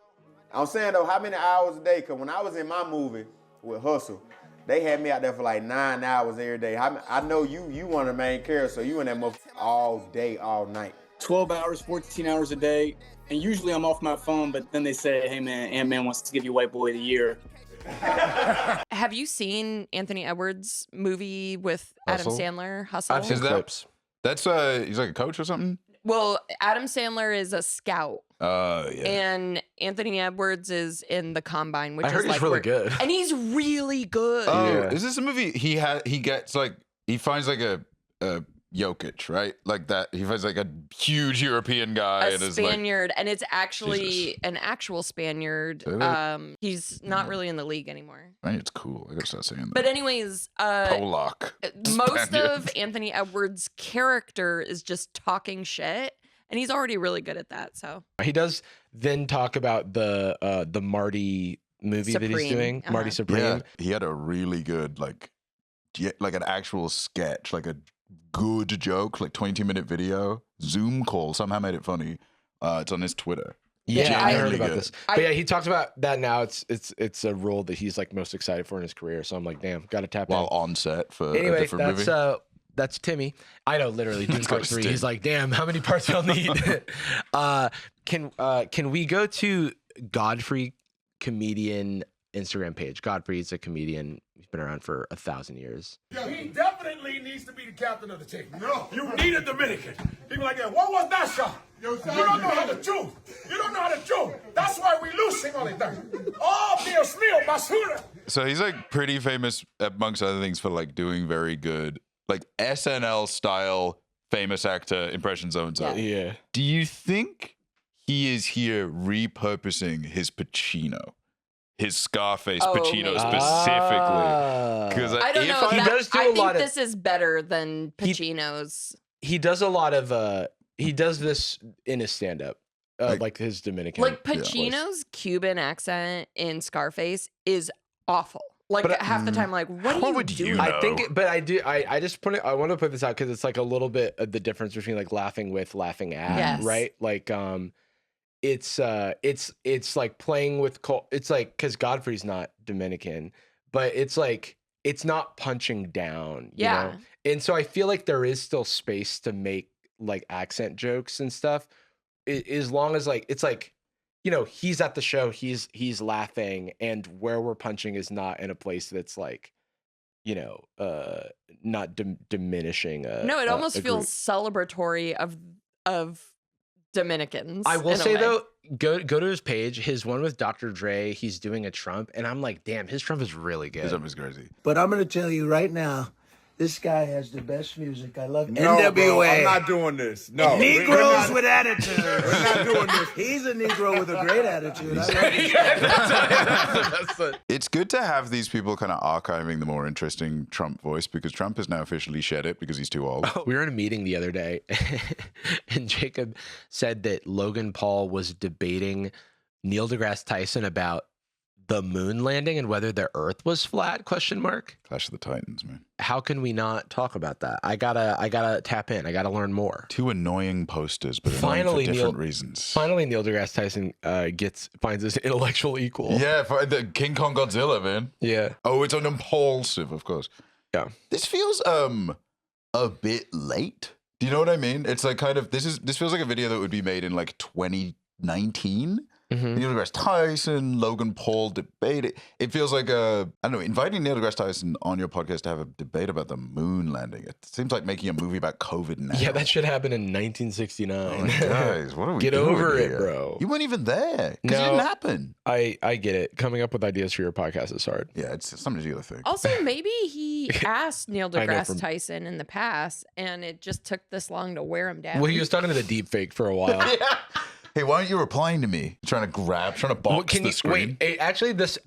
I'm saying though, how many hours a day? Because when I was in my movie with Hustle, they had me out there for like 9 hours every day. I know you one of the main characters, so you in that motherfucker all day, all night. 12 hours, 14 hours a day. And usually I'm off my phone, but then they say, hey man, Ant-Man wants to give you White Boy of the Year. Have you seen Anthony Edwards' movie with Adam Sandler, Hustle? I've seen clips. That's he's like a coach or something? Well, Adam Sandler is a scout. Yeah. And Anthony Edwards is in the Combine, which I heard is he's really good. And he's really good. Oh, is this a movie he gets like he finds like a Jokic, right? Like that. He finds like a huge European guy A and is Spaniard, like, and it's actually an actual Spaniard. He's not really in the league anymore. I think it's cool. I gotta start saying that. But anyways, Polak. Most of Anthony Edwards' character is just talking shit, and he's already really good at that. So he does then talk about the Marty movie that he's doing, Marty Supreme. Yeah, he had a really good like an actual sketch, like a good joke, like 20-minute video, Zoom call. Somehow made it funny. It's on his Twitter. Yeah, I heard about this. But yeah, he talks about that now. It's a role that he's like most excited for in his career. So I'm like, damn, gotta tap in. While on set for anyway, a different movie. That's Timmy. I know, literally, Doom Part 3. He's like, damn, how many parts I'll need? Can we go to Godfrey comedian Instagram page? Godfrey's a comedian. He's been around for 1,000 years. Yeah, he definitely needs to be the captain of the team. No, you need a Dominican. People like that. What was that shot? You don't know how to shoot. You don't know how to shoot. That's why we losing all the time. Oh, Dios mío, basura. So he's like pretty famous amongst other things for like doing very good, like SNL style famous actor impressions of himself. Yeah. Do you think he is here repurposing his Pacino? His Scarface Pacino specifically, because I don't know. He does do a lot of. This is better than Pacino's. He does a lot of. He does this in his stand-up, like his Dominican. Like Pacino's Cuban accent in Scarface is awful. Like half the time, like what are you doing? I think, but I do. I just put it. I want to put this out because it's like a little bit of the difference between like laughing with, laughing at, right? Like it's like playing with it's like because Godfrey's not Dominican, but it's like it's not punching down, you know? And so I feel like there is still space to make like accent jokes and stuff, as long as like it's like, you know, he's at the show, he's laughing, and where we're punching is not in a place that's like, you know, not diminishing. No, it almost feels celebratory of Dominicans. I will say though, go to his page, his one with Dr. Dre, he's doing a Trump, and I'm like, damn, his Trump is really good. His Trump is crazy. But I'm gonna tell you right now, this guy has the best music. I love No, NWA. bro, I'm not doing this. No. Negroes with attitude. We're not doing this. He's a Negro with a great attitude. I love this. It's good to have these people kind of archiving the more interesting Trump voice, because Trump has now officially shed it because he's too old. We were in a meeting the other day, and Jacob said that Logan Paul was debating Neil deGrasse Tyson about the moon landing and whether the Earth was flat? ? Clash of the Titans, man. How can we not talk about that? I gotta tap in. I gotta learn more. Two annoying posters, but finally for different reasons. Finally, Neil deGrasse Tyson finds his intellectual equal. Yeah, for the King Kong Godzilla, man. Yeah. Oh, it's an impulsive, of course. Yeah. This feels a bit late. Do you know what I mean? It's like kind of this feels like a video that would be made in like 2019. Neil deGrasse Tyson, Logan Paul debate. It feels like I don't know, inviting Neil deGrasse Tyson on your podcast to have a debate about the moon landing. It seems like making a movie about COVID now. Yeah, that should happen in 1969. Oh, guys, what are we Get doing over here? it, bro. You weren't even there because it didn't happen. I get it. Coming up with ideas for your podcast is hard. Yeah, it's something you gotta think. Also, maybe he asked Neil deGrasse Tyson in the past, and it just took this long to wear him down. Well, he was talking to the deep fake for a while. Hey, why aren't you replying to me? Trying to box the screen. Wait, actually, this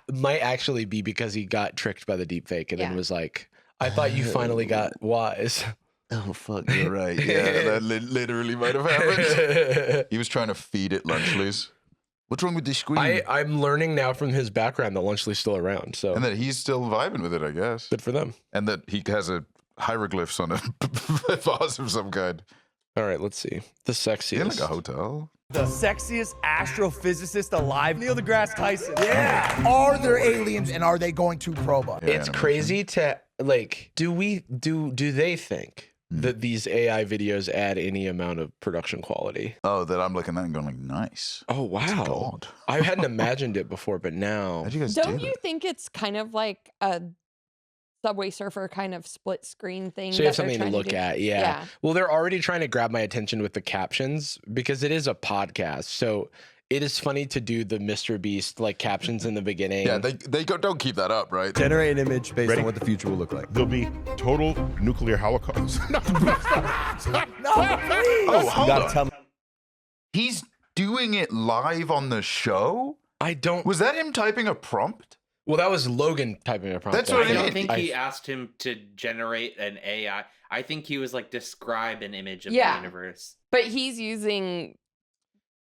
might actually be because he got tricked by the deep fake and then was like, I thought you finally got wise. Oh, fuck, you're right. Yeah, that literally might have happened. He was trying to feed it Lunchley's. What's wrong with this screen? I'm learning now from his background that Lunchley's still around. So and that he's still vibing with it, I guess. Good for them. And that he has a hieroglyphs on a vase of some kind. All right, let's see. The sexiest. In like a hotel. The sexiest astrophysicist alive, Neil deGrasse Tyson. Yeah. Are there aliens and are they going to probe us? It's crazy to like. Do they think that these AI videos add any amount of production quality? Oh, that I'm looking at and going like, nice. Oh wow. God. I hadn't imagined it before, but now. How'd you guys Don't you think it's kind of like a Subway Surfer kind of split screen thing? So you have something to look at, yeah. Well, they're already trying to grab my attention with the captions because it is a podcast. So it is funny to do the Mr. Beast like captions in the beginning. Yeah, they don't keep that up, right? Generate an image based on what the future will look like. There'll be total nuclear holocaust. No, please. Oh, hold gotta on. tell me. He's doing it live on the show? Was that him typing a prompt? Well, that was Logan typing a prompt. That's what I don't think he asked him to generate an AI. I think he was like, describe an image of the universe. But he's using.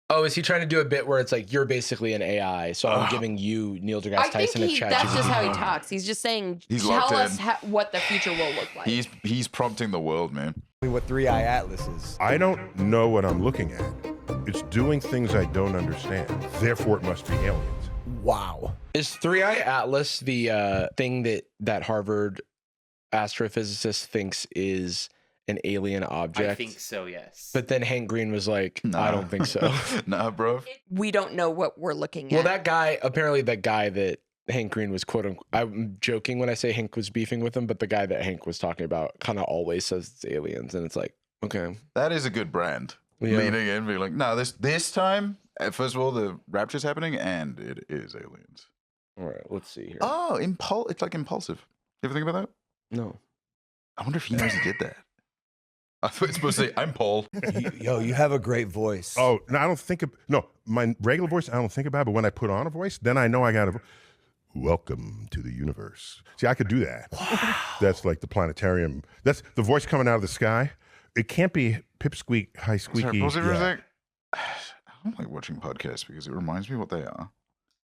Oh, is he trying to do a bit where it's like you're basically an AI, so I'm giving you Neil deGrasse Tyson a chat? That's just how he talks. He's just saying, tell us what the future will look like. He's prompting the world, man. What 3i Atlas is. I don't know what I'm looking at. It's doing things I don't understand. Therefore, it must be aliens. Wow. Is 3i Atlas the thing that Harvard astrophysicist thinks is an alien object? I think so, yes. But then Hank Green was like, I don't think so. Nah, bro. We don't know what we're looking at. Well, that guy, apparently that guy that Hank Green was quote unquote, I'm joking when I say Hank was beefing with him, but the guy that Hank was talking about kind of always says it's aliens. And it's like, okay. That is a good brand. Yeah. Leaning in, being like, no, this time, first of all, the rapture's happening and it is aliens. All right, let's see here. Oh, it's like impulsive. You ever think about that? No. I wonder if he knows he did that. I thought it's supposed to say, I'm Paul. Yo, you have a great voice. Oh, no, I don't think my regular voice, I don't think about it, but when I put on a voice, then I know I got welcome to the universe. See, I could do that. Wow. That's like the planetarium. That's the voice coming out of the sky. It can't be pipsqueak, high squeaky. I don't like watching podcasts because it reminds me what they are.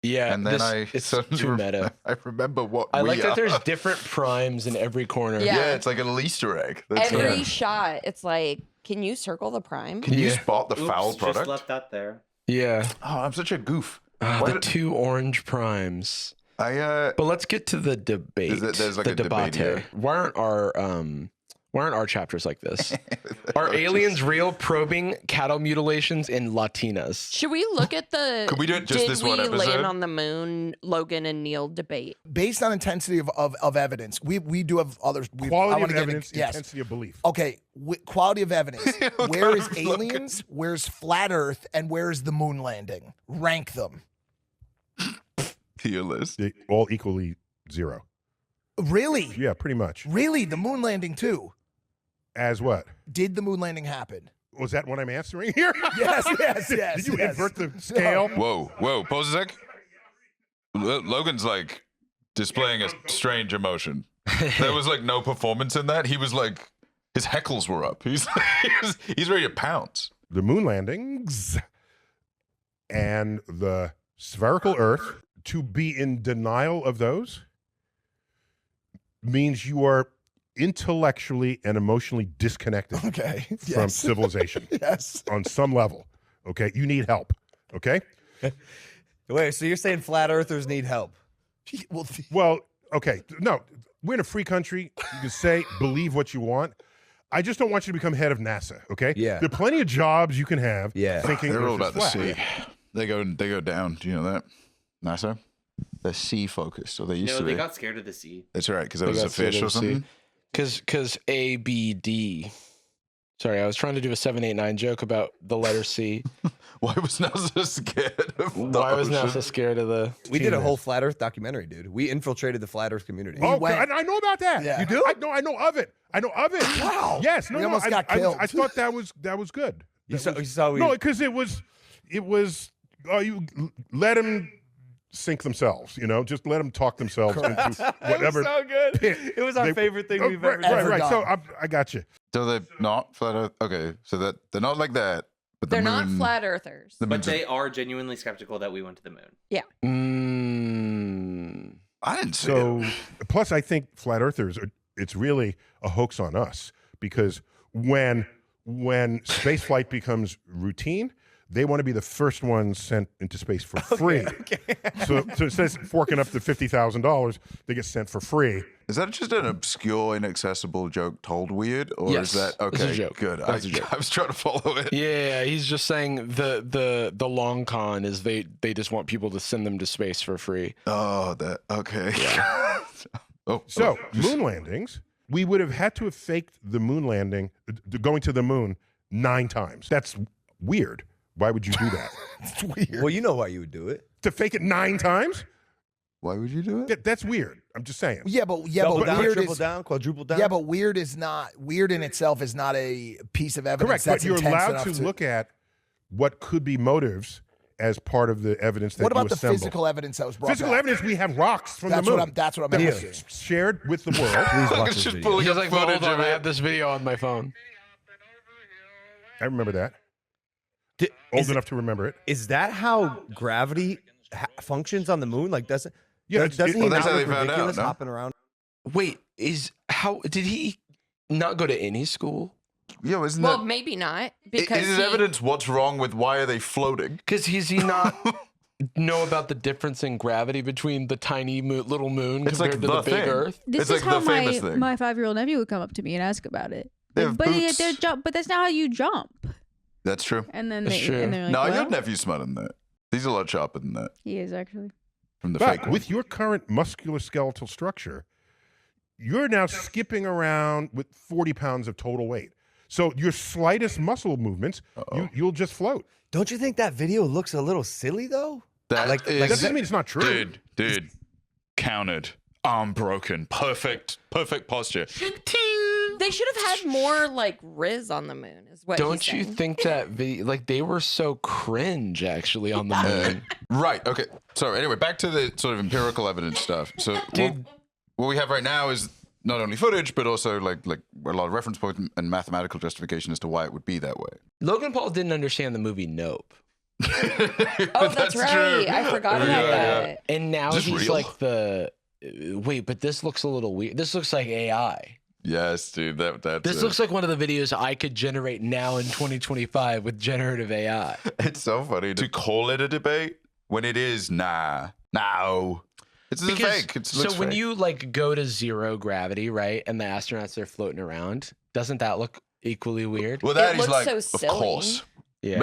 Yeah, and then it's too meta. I remember what I we like that are. there's different primes in every corner. Yeah. It's like a little Easter egg. Every shot, it's like, can you circle the prime? Can you spot the foul Just product? left that there. Yeah. Oh, I'm such a goof. The two orange primes. But let's get to the debate. There's like the a debate here. Why aren't our chapters like this? Are aliens real? Probing cattle mutilations in Latinas. Should we look at the Could we do it just did this we one land episode? on the moon, Logan and Neil debate? Based on intensity of evidence, we do have others. I Quality wanna of get evidence, yes. intensity of belief. Okay, quality of evidence. Where is aliens? Where's flat Earth? And where's the moon landing? Rank them. Tier list. They all equally 0. Really? Yeah, pretty much. Really? The moon landing too? As what? Did the moon landing happen? Was that what I'm answering here? Yes. Did you invert the scale? Whoa. Pause a sec. Logan's like displaying a strange emotion. There was like no performance in that. He was like, his heckles were up. He's ready to pounce. The moon landings and the spherical Earth, to be in denial of those means you are intellectually and emotionally disconnected from civilization. Yes. On some level. Okay? You need help. Okay? Wait, so you're saying flat earthers need help? Well, okay. No, we're in a free country. You can say, believe what you want. I just don't want you to become head of NASA, okay? Yeah. There are plenty of jobs you can have thinking They're all Earth is about the flat. sea. They go down. Do you know that? NASA? They're sea focused, or they used No, to be. they got scared of the sea. That's right, because there was a fish or something. Because ABD. Sorry, I was trying to do a 789 joke about the letter C. Why was NASA scared of the Why was ocean? NASA scared of the... We did a whole flat Earth documentary, dude. We infiltrated the flat Earth community. Oh, I know about that. Yeah. You do? I know of it. Wow. Yes. We almost got killed. I thought that was good. You saw No, because it was. You let them sink themselves. Just let them talk themselves into whatever. It was so good. pit It was our they- favorite thing we've right, ever Right. done. So I got you. So they're not flat Earth. Okay, so that they're not like that. But the They're moon, not flat earthers. The But moon's they are genuinely skeptical that we went to the moon. Yeah. I didn't see So it. plus, I think flat earthers it's really a hoax on us because when space flight becomes routine, they want to be the first ones sent into space for free. So instead of forking up the $50,000, they get sent for free. Is that just an obscure, inaccessible joke told weird, or Yes, is that it's a okay? joke. Good. That's a joke. I was trying to follow it. Yeah, he's just saying the long con is they just want people to send them to space for free. Oh, that okay. So moon landings, we would have had to have faked the moon landing, going to the moon 9 times. That's weird. Why would you do that? It's weird. Well, you know why you would do it. To fake it 9 times? Why would you do it? That's weird. I'm just saying. Yeah, but Double down, weird triple is down, quadruple down. Yeah, but weird in itself is not a piece of evidence. Correct, That's but you're intense allowed enough to look at what could be motives as part of the evidence that What about you the assemble. physical evidence that was brought Physical back? evidence, we have rocks from That's the moon. what I'm- that's what I'm that asking. was shared with the world. Please watch this video. He's like, hold footage on, of I it. have this video on my phone. I remember that. Old enough to remember it. Is that how gravity functions on the moon? Like, doesn't Yeah, doesn't he well, that's not how look they found out, ridiculous no? hopping around? Wait, how did he not go to any school? Yeah, isn't Well, that? maybe not because Is it evidence what's wrong with why are they floating? Because he not know about the difference in gravity between the tiny little moon It's like compared to the the big thing. Earth? This It's is like how the famous thing. my 5-year-old nephew would come up to me and ask about it. They have But boots. but that's not how you jump. That's true. And then That's they true. and they're like, No, well, your nephew's smarter than that. He's a lot sharper than that. he is actually. From the But fake one. with your current musculoskeletal structure, you're now skipping around with 40 pounds of total weight. So your slightest muscle movements, you'll just float. Don't you think that video looks a little silly though? That like That doesn't mean it's not true. Dude, counted, arm broken, perfect posture. they should have had more like Riz on the moon. Is what? Don't he's you saying. think that they were so cringe actually on the moon? Right. Okay. So anyway, back to the sort of empirical evidence stuff. So what we have right now is not only footage, but also like a lot of reference points and mathematical justification as to why it would be that way. Logan Paul didn't understand the movie Nope. Oh, that's right. true. I forgot about that. And now Is this he's real? like wait, but this looks a little weird. This looks like AI. Yes, dude. That's This looks like one of the videos I could generate now in 2025 with generative AI. It's so funny to call it a debate when it is no. It's a fake. So when you like go to zero gravity, right, and the astronauts are floating around, doesn't that look equally weird? Well, that It is looks like, so of course. silly. Yeah.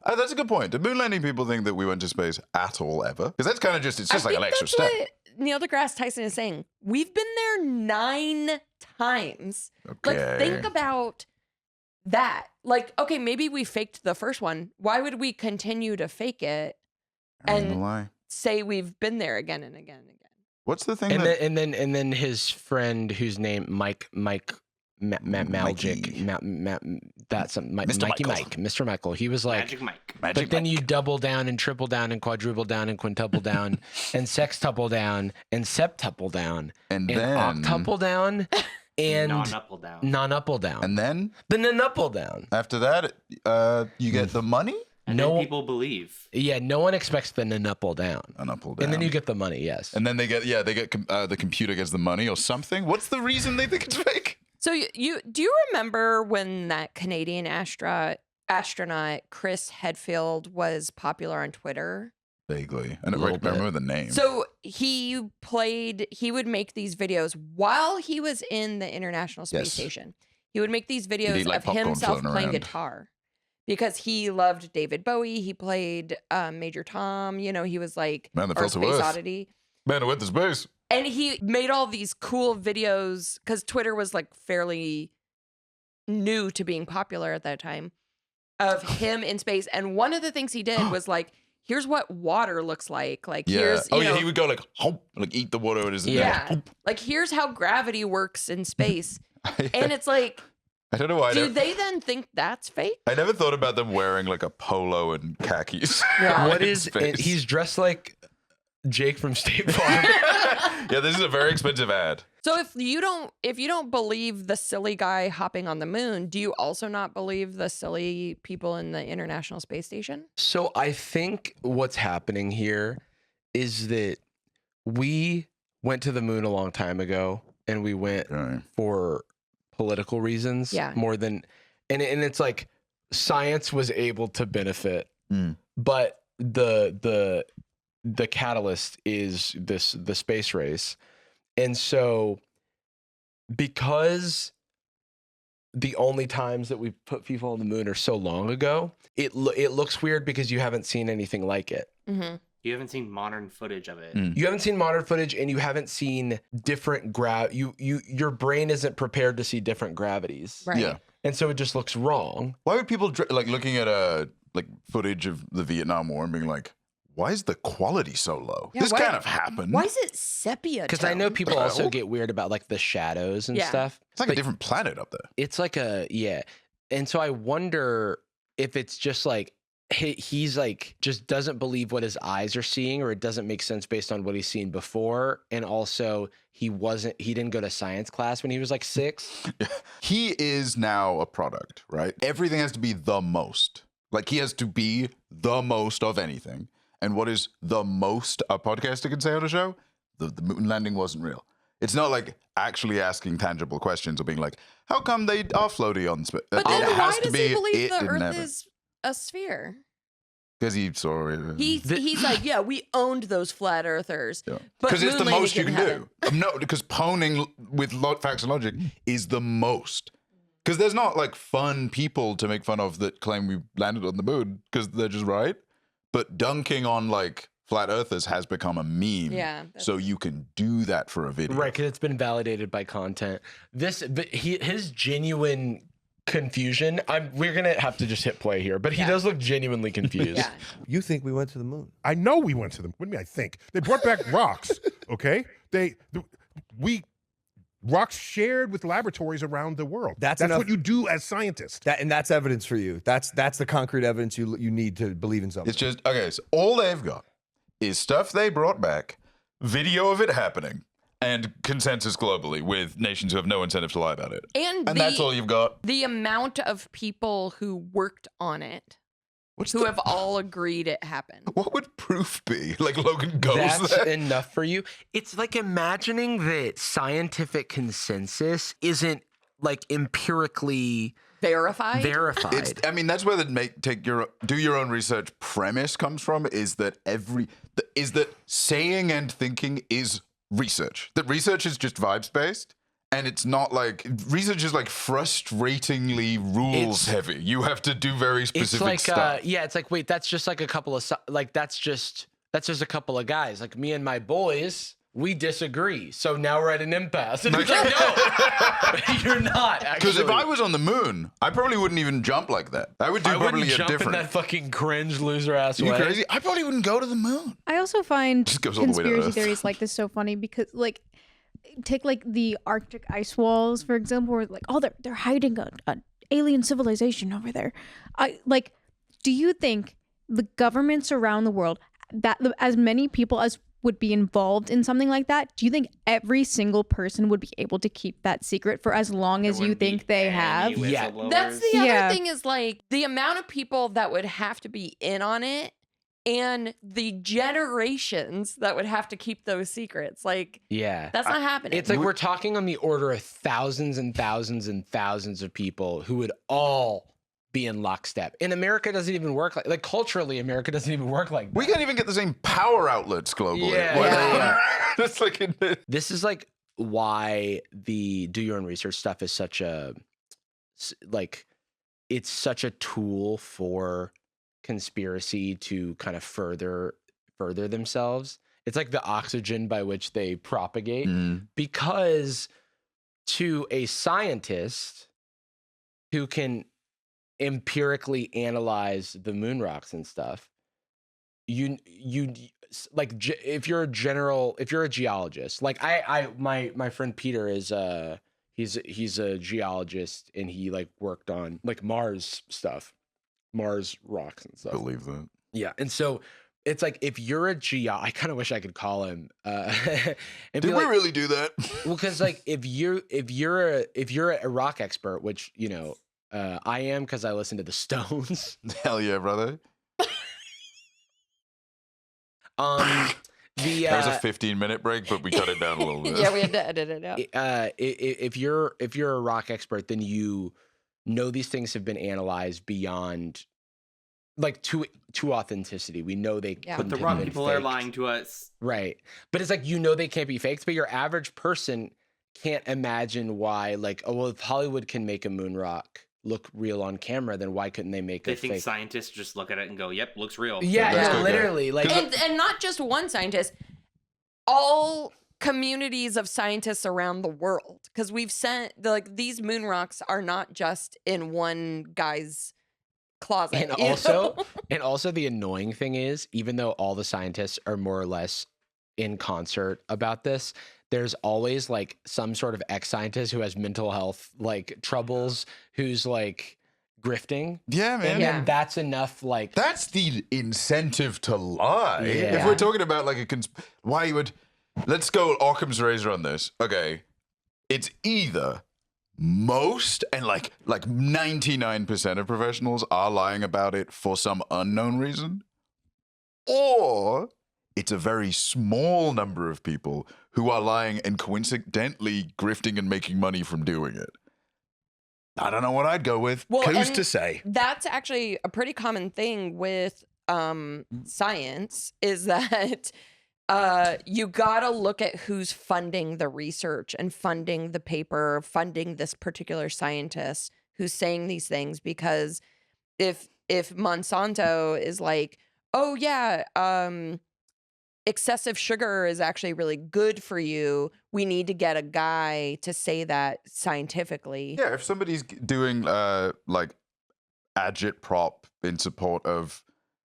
That's a good point. Do moon landing people think that we went to space at all ever? Because that's kind of it's just like an extra step. What Neil deGrasse Tyson is saying. We've been there 9 times. Like, think about that. Like, okay, maybe we faked the first one. Why would we continue to fake it and say we've been there again and again and again? What's the thing? And then his friend, whose name Mike Magic, Mr. Michael. He was like, Magic Mike. But then you double down and triple down and quadruple down and quintuple down and sextuple down and septuple down and then octuple down and non-upple down. And then the non-upple down. After that, you get the money. And then people believe. Yeah, no one expects the non-upple down. An-upple down. And then you get the money. Yes. And then they get the computer gets the money or something. What's the reason they think it's fake? So you do you remember when that Canadian astronaut Chris Hadfield was popular on Twitter? Vaguely. I remember the name. So he would make these videos while he was in the International Space Station. He would make these videos like of popcorn himself floating playing around. guitar because he loved David Bowie. He played Major Tom. You know, he was like Man, that or felt so Space worth. Oddity. Man, I went to space. And he made all these cool videos because Twitter was like fairly new to being popular at that time of him in space. And one of the things he did was like, here's what water looks like. Like, here's, you know, he would go like, hump, like eat the water. Like, here's how gravity works in space. And it's like, I don't know why. do they then think that's fake? I never thought about them wearing like a polo and khakis. Yeah. What is it? He's dressed like Jake from State Farm. Yeah, this is a very expensive ad. So if you don't believe the silly guy hopping on the moon, do you also not believe the silly people in the International Space Station? So I think what's happening here is that we went to the moon a long time ago and we went for political reasons more than and it's like science was able to benefit, but the catalyst is the space race. And so because the only times that we've put people on the moon are so long ago, it looks weird because you haven't seen anything like it. Mm-hmm. You haven't seen modern footage of it. You haven't seen modern footage, and you haven't seen different your brain isn't prepared to see different gravities. Right. Yeah. And so it just looks wrong. Why would people like looking at footage of the Vietnam War and being like, why is the quality so low? Yeah, this why- kind of happened. Why is it sepia? Because I know tone? people also get weird about like the shadows and Yeah. stuff. It's like a different planet up there. It's like and so I wonder if it's just like he's like just doesn't believe what his eyes are seeing, or it doesn't make sense based on what he's seen before. And also he didn't go to science class when he was like 6. He is now a product, right? Everything has to be the most. Like he has to be the most of anything. And what is the most a podcaster can say on a show? The moon landing wasn't real. It's not like actually asking tangible questions or being like, how come they are floaty on space? But then it why has to does be he believe it the didn't Earth happen. is a sphere? Because he saw it. He's like, yeah, we owned those flat earthers. But Because it's the moon landing most you can didn't happen. do. No, because poning with facts and logic is the most. Because there's not like fun people to make fun of that claim we landed on the moon because they're just right. But dunking on like flat earthers has become a meme. Yeah. So you can do that for a video. Right, because it's been validated by content. His genuine confusion. We're gonna have to just hit play here, but he does look genuinely confused. Yeah. You think we went to the moon? I know we went to them. What do you mean I think? They brought back rocks, okay? Rocks shared with laboratories around the world. That's enough. what you do as scientists. And that's evidence for you. That's the concrete evidence you need to believe in something. It's just, okay, so all they've got is stuff they brought back, video of it happening, and consensus globally with nations who have no incentive to lie about it. And that's all you've got. The amount of people who worked on it. who have all agreed it happened. What would proof be? Like Logan goes That's there? enough for you. It's like imagining that scientific consensus isn't like empirically verified. I mean, that's where the do your own research premise comes from. Is that saying and thinking is research. That research is just vibes based. And it's not like research is like frustratingly rules heavy. You have to do very specific stuff. It's like, wait, that's just like a couple of that's just a couple of guys. Like me and my boys, we disagree. So now we're at an impasse. And it's like, no, you're not. Because if I was on the moon, I probably wouldn't even jump like that. I would do probably a jump different. in that fucking cringe loser ass way. You crazy? I probably wouldn't go to the moon. I also find Just goes all the way to conspiracy Earth. theories like this so funny because, like, take like the Arctic ice walls for example, where like, oh, they're hiding an alien civilization over there. Do you think the governments around the world, that as many people as would be involved in something like that, do you think every single person would be able to keep that secret for as long as you think they have? Yeah, that's the other thing is like the amount of people that would have to be in on it and the generations that would have to keep those secrets. Like, yeah, that's not happening. It's like we're talking on the order of thousands and thousands and thousands of people who would all be in lockstep. In America, doesn't even work like culturally. America doesn't even work like that. We can't even get the same power outlets globally. Yeah. That's like this is like why the do your own research stuff is such a it's such a tool for conspiracy to kind of further themselves. It's like the oxygen by which they propagate, because to a scientist who can empirically analyze the moon rocks and stuff, you like if you're a geologist, like my friend Peter is he's a geologist and he like worked on like Mars stuff, Mars rocks and stuff. Believe that. Yeah. And so it's like, if you're a I kind of wish I could call him. Did we really do that? Well, because like if you're a rock expert, which you know I am because I listen to the Stones. Hell yeah, brother. That was a 15-minute break, but we cut it down a little bit. Yeah, we had to edit it out. If you're a rock expert, then you know these things have been analyzed beyond like to authenticity. We know they but the rock people are lying to us, right? But it's like, you know, they can't be faked, but your average person can't imagine why. Like, oh well, if Hollywood can make a moon rock look real on camera, then why couldn't they make they a think fake? Scientists just look at it and go, yep, looks real. Yeah, literally. Like, and not just one scientist, all communities of scientists around the world, because we've sent like these moon rocks are not just in one guy's closet. And also the annoying thing is, even though all the scientists are more or less in concert about this, there's always like some sort of ex-scientist who has mental health like troubles, who's like grifting. Yeah, man. And that's enough. Like, that's the incentive to lie. Yeah. If we're talking about like why you would, let's go Occam's razor on this. Okay, it's either most and like 99% of professionals are lying about it for some unknown reason, or it's a very small number of people who are lying and coincidentally grifting and making money from doing it. I don't know what I'd go with. Who's to say? That's actually a pretty common thing with science, is that you gotta look at who's funding the research and funding the paper, funding this particular scientist who's saying these things. Because if Monsanto is like, oh yeah, excessive sugar is actually really good for you, we need to get a guy to say that scientifically. Yeah, if somebody's doing like agitprop in support of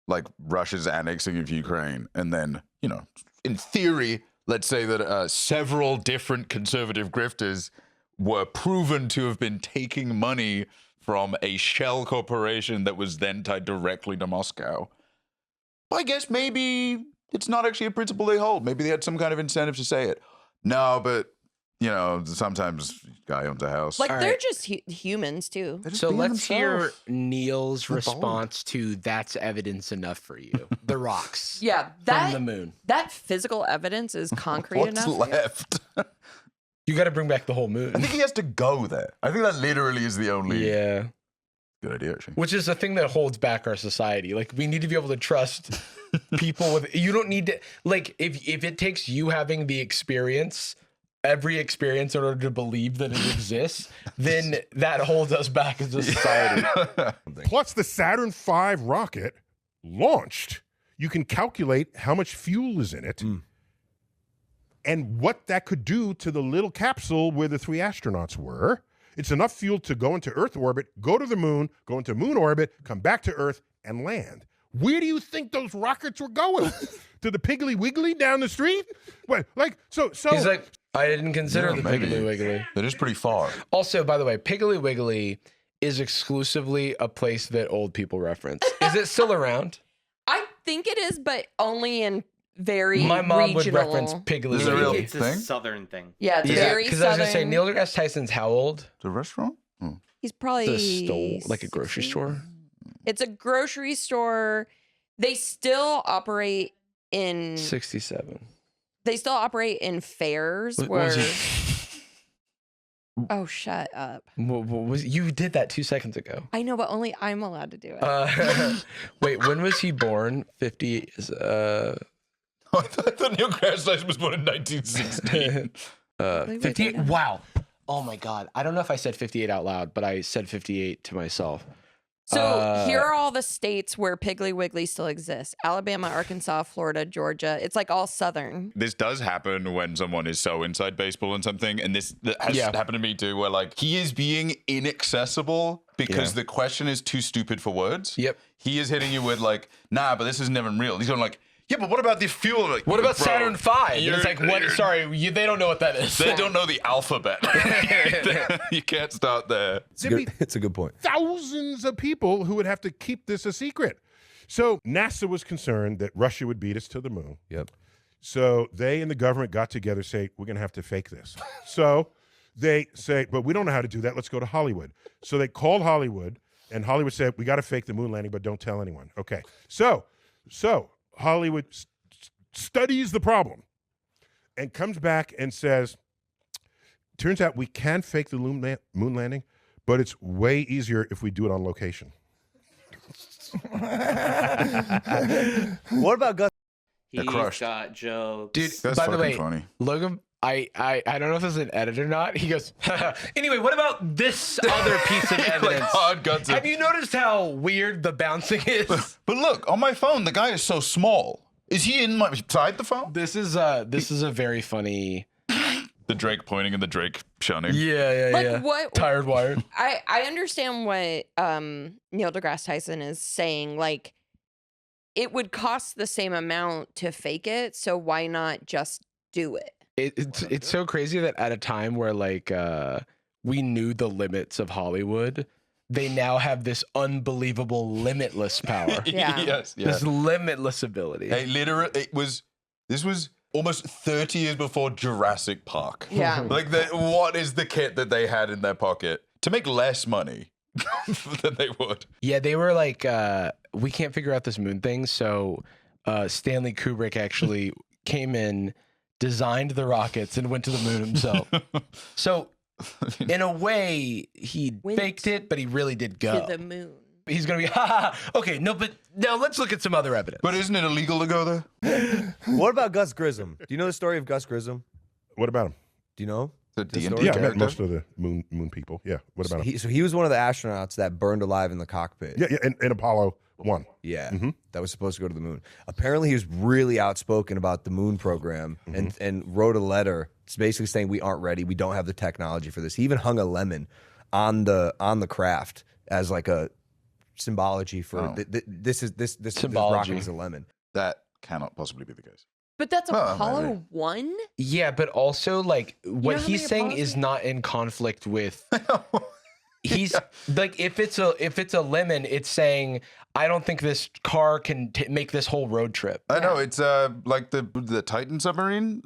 like Russia's annexing of Ukraine, and then, you know, in theory, let's say that several different conservative grifters were proven to have been taking money from a shell corporation that was then tied directly to Moscow, I guess maybe it's not actually a principle they hold. Maybe they had some kind of incentive to say it. No, but you know, sometimes guy owns a house. Like they're just humans too. So let's hear Neil's response to that's evidence enough for you. The rocks. Yeah, from the moon. That physical evidence is concrete What's enough. left? You got to bring back the whole moon. I think he has to go there. I think that literally is the only good idea, actually. Which is the thing that holds back our society. Like we need to be able to trust people with. You don't need to like if it takes you having the experience, every experience in order to believe that it exists, then that holds us back as a society. Plus, the Saturn V rocket launched. You can calculate how much fuel is in it. And what that could do to the little capsule where the 3 astronauts were. It's enough fuel to go into Earth orbit, go to the moon, go into moon orbit, come back to Earth, and land. Where do you think those rockets were going? To the Piggly Wiggly down the street? What? Like, so. He's like, I didn't consider the Piggly Wiggly. That is pretty far. Also, by the way, Piggly Wiggly is exclusively a place that old people reference. Is it still around? I think it is, but only in very My mom would regional. reference Piggly This is a Wiggly. real It's a thing? southern thing. Yeah, it's very Because I was gonna say southern. Neil deGrasse Tyson's how old? The restaurant? He's probably Like a grocery store. It's a grocery store. They still operate in 67. They still operate in fairs What where. was he? Oh, shut up! What was you did that 2 seconds ago? I know, but only I'm allowed to do it. Wait, when was he born? 50. I thought Neil deGrasse Tyson was born in 1916. 58. Wow. Oh my God. I don't know if I said 58 out loud, but I said 58 to myself. So here are all the states where Piggly Wiggly still exists: Alabama, Arkansas, Florida, Georgia. It's like all southern. This does happen when someone is so inside baseball and something, and this has happened to me too, where like he is being inaccessible because the question is too stupid for words. Yep. He is hitting you with like, nah, but this is never real. He's going like, yeah, but what about the fuel? Like, What about bro, Saturn V? It's like, what? Sorry, they don't know what that is. They don't know the alphabet. You can't start there. It's a good point. Thousands of people who would have to keep this a secret. So NASA was concerned that Russia would beat us to the moon. Yep. So they and the government got together, say, we're going to have to fake this. So they say, but we don't know how to do that. Let's go to Hollywood. So they called Hollywood, and Hollywood said, we got to fake the moon landing, but don't tell anyone. Okay. So Hollywood studies the problem and comes back and says, turns out we can fake the moon landing, but it's way easier if we do it on location. What about Gus? He's crushed. got jokes. Dude, That's by the fucking way, funny. Logan, I don't know if this is an edit or not. He goes, anyway, what about this other piece of evidence? hard guts. Have you noticed how weird the bouncing is? But look, on my phone, the guy is so small. Is he inside the phone? This is a very funny. The Drake pointing and the Drake shunning. Yeah. What? Tired wired. I understand what Neil deGrasse Tyson is saying. Like, it would cost the same amount to fake it, so why not just do it? It's so crazy that at a time where like we knew the limits of Hollywood, they now have this unbelievable limitless power. Yeah. Yes. This limitless ability. Hey, literally, this was almost 30 years before Jurassic Park. Yeah. Like, what is the kit that they had in their pocket to make less money than they would? Yeah, they were like, we can't figure out this moon thing, so Stanley Kubrick actually came in, designed the rockets, and went to the moon himself. So, in a way, he faked it, but he really did go. To the moon. He's going to be, okay, no, but now let's look at some other evidence. But isn't it illegal to go there? What about Gus Grissom? Do you know the story of Gus Grissom? What about him? Do you know? The D&D story? Yeah, I met character? most of the moon people. Yeah. What about him? So he was one of the astronauts that burned alive in the cockpit. Yeah, in Apollo 1. Yeah, that was supposed to go to the moon. Apparently, he was really outspoken about the moon program and wrote a letter basically saying we aren't ready. We don't have the technology for this. He even hung a lemon on the craft as like a symbology for this rocket is a lemon. That cannot possibly be the case. But that's Well, Apollo maybe. 1? Yeah, but also like what how he's many saying Apollos is we- not in conflict with he's like, if it's a lemon, it's saying, I don't think this car can make this whole road trip. I know, it's like the Titan submarine,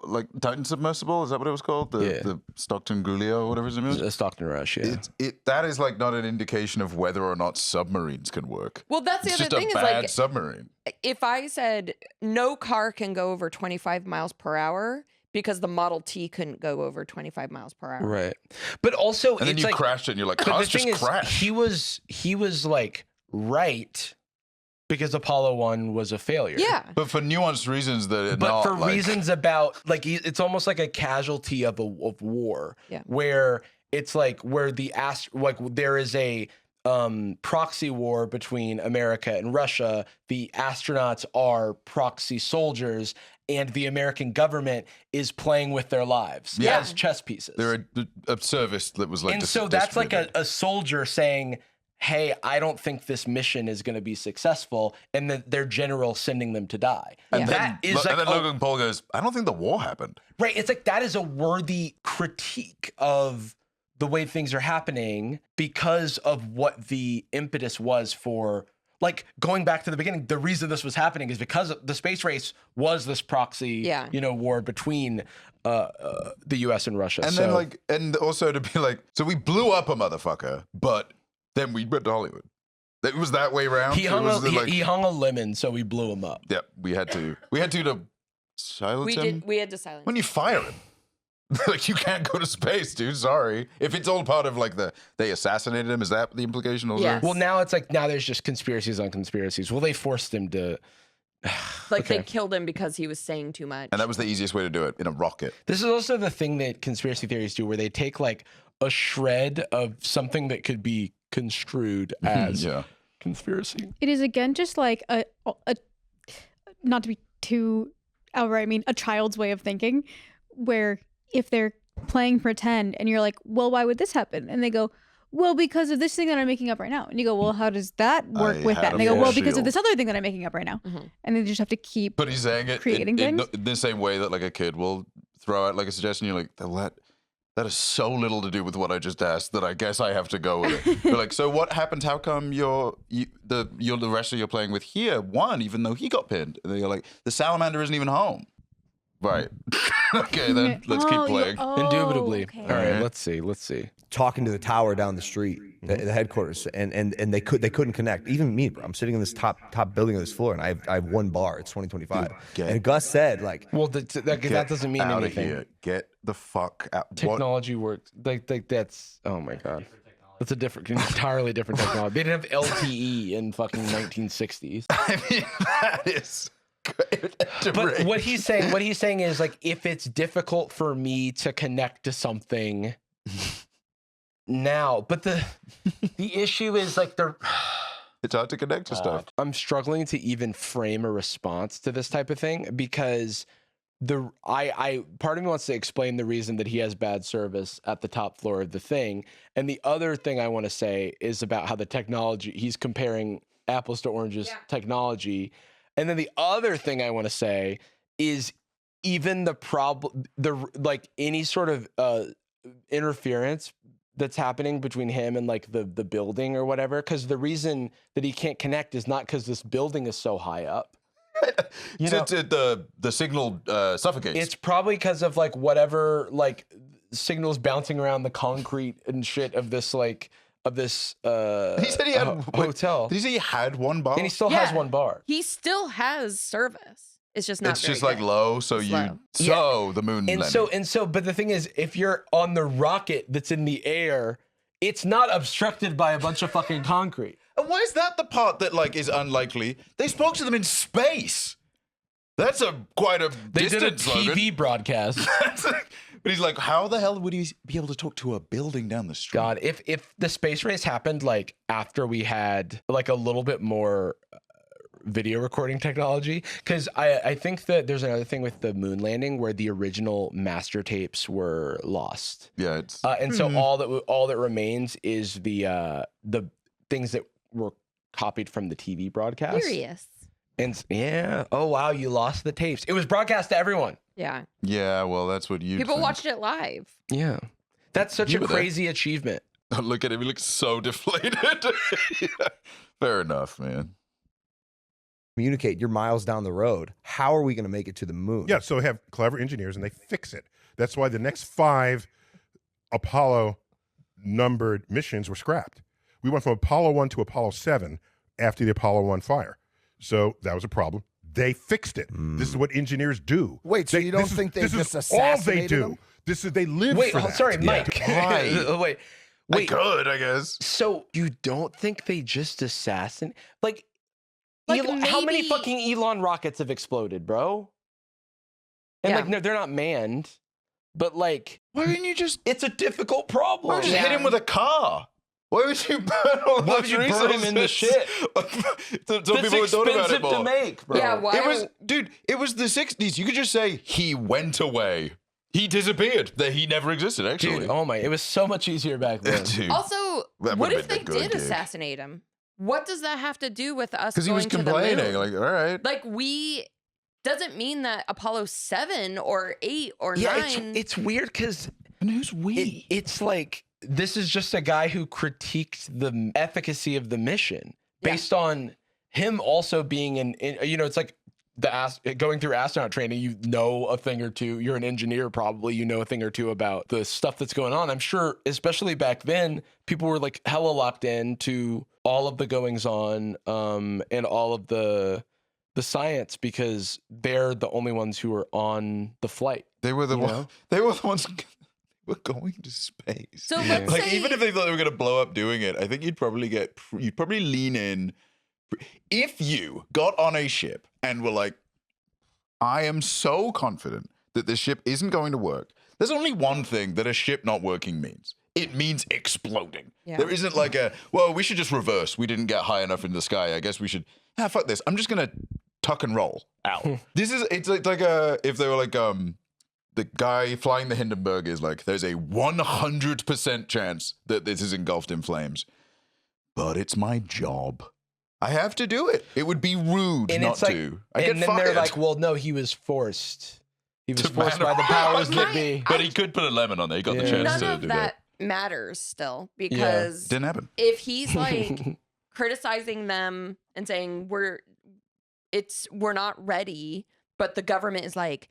like Titan submersible, is that what it was called? The Stockton Gulio or whatever his name is? Stockton Rush, yeah. That is like not an indication of whether or not submarines can work. Well, that's the It's other just thing a is bad like, submarine. if I said no car can go over 25 miles per hour because the Model T couldn't go over 25 miles per hour. Right. But also, And then it's you like, crashed it and you're like, but cars the thing just is, crashed. he was like right because Apollo 1 was a failure. Yeah. But for nuanced reasons that are But not for like, reasons about like it's almost like a casualty of war. Yeah. Where it's like where there is a proxy war between America and Russia. The astronauts are proxy soldiers, and the American government is playing with their lives as chess pieces. They're a service that was like, and so that's like a soldier saying, hey, I don't think this mission is going to be successful, and then their general sending them to die. And That then, is like, and then Logan Paul goes, I don't think the war happened. right. It's like, that is a worthy critique of the way things are happening because of what the impetus was for, like, going back to the beginning. The reason this was happening is because the space race was this proxy, war between the U.S. and Russia. And then like, and also to be like, so we blew up a motherfucker, but then we went to Hollywood. It was that way around. he hung a lemon, so we blew him up. Yep, we had to silence him. We had to silence. When you fire him, like, you can't go to space, dude. Sorry. If it's all part of like they assassinated him, is that the implication also? Yes. Well, now it's like, now there's just conspiracies on conspiracies. Well, they forced him to. Like they killed him because he was saying too much. And that was the easiest way to do it, in a rocket. This is also the thing that conspiracy theories do, where they take like a shred of something that could be construed as conspiracy. It is again just like a not to be too outright, I mean a child's way of thinking, where if they're playing pretend and you're like, well, why would this happen? And they go, well, because of this thing that I'm making up right now. And you go, well, how does that work with that? And they go, well, because of this other thing that I'm making up right now. And they just have to keep But he's saying it creating in things. the same way that like a kid will throw out like a suggestion. You're like, that is so little to do with what I just asked that I guess I have to go with it. You're like, so what happened? How come the wrestler you're playing with here won, even though he got pinned? And then you're like, the salamander isn't even home. Right. Okay, then let's keep playing. Indubitably. Okay. All right, let's see. Talking to the tower down the street, the headquarters, and they couldn't connect. Even me, bro. I'm sitting in this top building of this floor, and I have one bar. It's 2025. And Gus said, like, well, that doesn't mean out anything. Of here. Get the fuck out. Technology works. Like that's, oh my god. That's entirely different technology. They didn't have LTE in fucking 1960s. I mean, that is. But what he's saying is, like, if it's difficult for me to connect to something now, but the issue is like it's hard to connect to stuff. I'm struggling to even frame a response to this type of thing because part of me wants to explain the reason that he has bad service at the top floor of the thing, and the other thing I want to say is about how the technology, he's comparing apples to oranges technology. And then the other thing I want to say is even the problem, like any sort of interference that's happening between him and like the building or whatever, because the reason that he can't connect is not because this building is so high up. The signal suffocates. It's probably because of like whatever like signals bouncing around the concrete and shit of this like. He said he had hotel. Did he say he had one bar? And he still has one bar. He still has service. It's just not. It's very just like good. low, so the moon. And so, but the thing is, if you're on the rocket that's in the air, it's not obstructed by a bunch of fucking concrete. And why is that the part that like is unlikely? They spoke to them in space. That's quite a They did a distance, TV Logan. broadcast. But he's like, how the hell would he be able to talk to a building down the street? God, if the space race happened like after we had like a little bit more video recording technology, because I think that there's another thing with the moon landing where the original master tapes were lost. Yeah, it's and so all that remains is the things that were copied from the TV broadcast. Serious. And yeah, oh wow, you lost the tapes. It was broadcast to everyone. Yeah. Yeah, well, that's what you People watched it live. Yeah. That's such You a were there. crazy achievement. Look at him. He looks so deflated. Yeah. Fair enough, man. Communicate. You're miles down the road. How are we going to make it to the moon? Yeah, so have clever engineers, and they fix it. That's why the next 5 Apollo-numbered missions were scrapped. We went from Apollo 1 to Apollo 7 after the Apollo 1 fire. So that was a problem. They fixed it. This is what engineers do. Wait, so you don't think they just assassinated them? This is they live Wait, for that. sorry, Mike. Wait. They could, I guess. So you don't think they just assassinate? Like Elon, maybe... how many fucking Elon rockets have exploded, bro? And like, no, they're not manned. But like, why didn't you just? It's a difficult problem. Why would you hit him with a car? Why would you burn all Why those would you burn him in the shit? So people would thought about it more. To make, bro. Yeah, why? It was, dude. It was the 60s. You could just say he went away. He disappeared. That he never existed. Actually, Dude, oh my! It was so much easier back then. Dude, Also, that what would've if been they a good did gig. assassinate him? What does that have to do with us? Because he was going to the complaining. moon? Like, all right. Like we doesn't mean that Apollo 7 or 8 or 9. It's weird because and who's we? It's like this is just a guy who critiqued the efficacy of the mission based on him also being it's like going through astronaut training, you know a thing or two. You're an engineer, probably. You know a thing or two about the stuff that's going on. I'm sure, especially back then, people were like hella locked in to all of the goings on and all of the science because they're the only ones who are on the flight. They were the ones. They were the ones. We're going to space. So let's like say, even if they thought they were going to blow up doing it, I think you'd probably lean in. If you got on a ship and were like, I am so confident that this ship isn't going to work. There's only one thing that a ship not working means. It means exploding. Yeah. There isn't like we should just reverse. We didn't get high enough in the sky. I guess we should, fuck this. I'm just going to tuck and roll out. It's like if they were like, the guy flying the Hindenburg is like, there's a 100% chance that this is engulfed in flames. But it's my job. I have to do it. It would be rude not to. And then they're like, well, no, he was forced. He was forced by the powers that be. But he could put a lemon on there. He got the chance to do that. None of that matters still because didn't happen. If he's like criticizing them and saying we're not ready, but the government is like,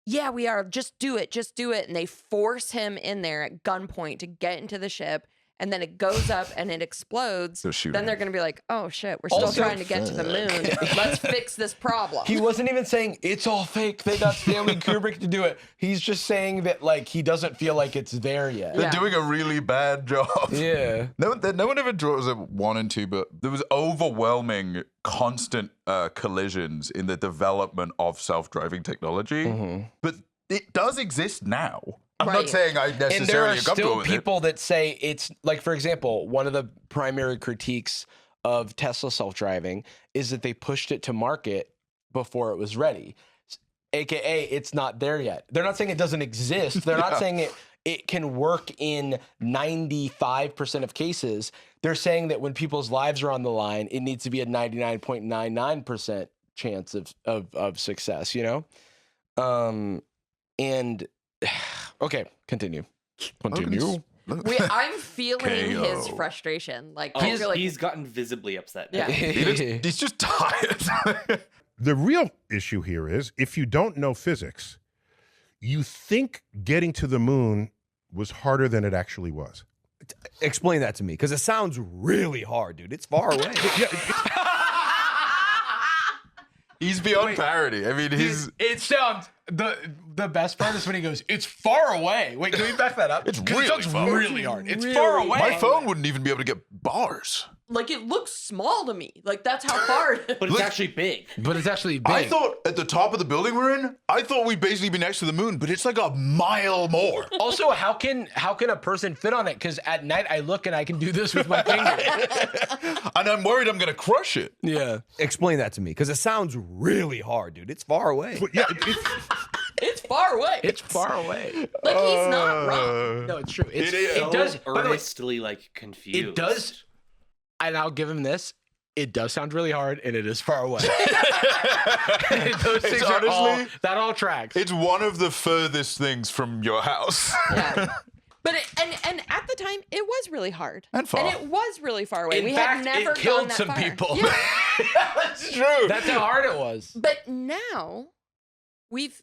yeah, we are. Just do it. And they force him in there at gunpoint to get into the ship. And then it goes up and it explodes. Then they're going to be like, oh shit, we're still trying to get to the moon. Let's fix this problem. He wasn't even saying it's all fake. They got Stanley Kubrick to do it. He's just saying that like he doesn't feel like it's there yet. They're doing a really bad job. Yeah. No one ever draws a 1 and 2, but there was overwhelming constant collisions in the development of self-driving technology. Mm-hmm. But it does exist now. I'm not saying I necessarily and there are comfortable still with people that say it's like, for example, one of the primary critiques of Tesla self-driving is that they pushed it to market before it was ready, aka it's not there yet. They're not saying it doesn't exist. They're not saying it can work in 95% of cases. They're saying that when people's lives are on the line, it needs to be a 99.99% chance of success, and okay, continue. I'm feeling his frustration. Like he's gotten visibly upset now. Yeah. He's just tired. The real issue here is if you don't know physics, you think getting to the moon was harder than it actually was. Explain that to me, because it sounds really hard, dude. It's far away. He's beyond parody. I mean, it sounds the best part is when he goes, "It's far away." Wait, can we back that up? It's really far. Really hard. It's far away. My phone wouldn't even be able to get bars. Like it looks small to me. Like that's how far. But it's actually big. I thought at the top of the building we're in, I thought we'd basically be next to the moon, but it's like a mile more. Also, how can a person fit on it? Because at night I look and I can do this with my finger. And I'm worried I'm gonna crush it. Yeah. Explain that to me, because it sounds really hard, dude. It's far away. Yeah, it's far away. It's far away. Like he's not wrong. No, it's true. It does earnestly like confused. It does. And I'll give him this. It does sound really hard, and it is far away. Those things honestly, that all tracks. It's one of the furthest things from your house. Yeah. But and at the time, it was really hard. And far. And it was really far away. In we fact, had never it killed gone that some far. people. Yeah. That's true. That's how hard it was. But now we've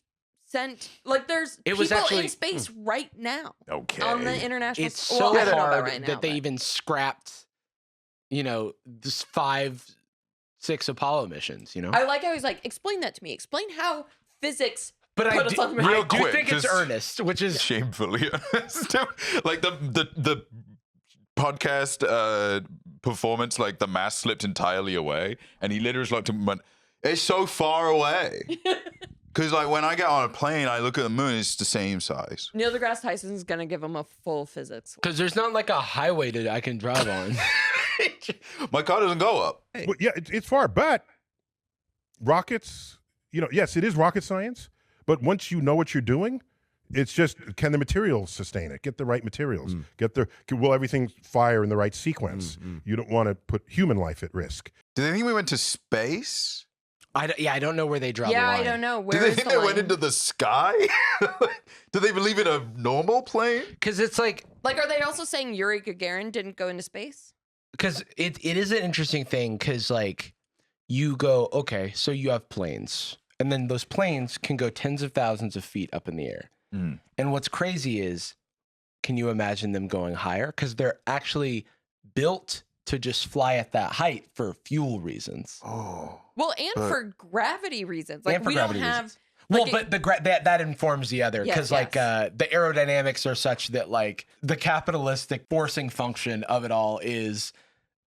sent there's It people was actually- in space right now. Okay. On the international. It's well, so I don't know about hard right now, that they but- even scrapped, this 5-6 Apollo missions. I like how he's like, explain that to me. Explain how physics But put I us do, on the moon. I do quick, think it's just- earnest, which is Shamefully honest. Like the podcast performance, like the mask slipped entirely away, and he literally looked at him and went, "It's so far away." Because like when I get on a plane, I look at the moon, it's the same size. Neil deGrasse Tyson's gonna give him a full physics. because there's not like a highway that I can drive on. My car doesn't go up. Well, yeah, it's far, but rockets, yes, it is rocket science, but once you know what you're doing, it's just, can the materials sustain it? Get the right materials. Will everything fire in the right sequence? You don't want to put human life at risk. Do they think we went to space? I don't know where they draw the Yeah, line. I don't know. Do Where they is think the they line? went into the sky? Do they believe in a normal plane? Because it's like, are they also saying Yuri Gagarin didn't go into space? because it is an interesting thing because like you go, okay, so you have planes and then those planes can go tens of thousands of feet up in the air. And what's crazy is, can you imagine them going higher? Because they're actually built to just fly at that height for fuel reasons. Oh. Well, and for gravity reasons. Like And for we don't gravity have. reasons. Well, like, but that informs the other because Yes, the aerodynamics are such that like the capitalistic forcing function of it all is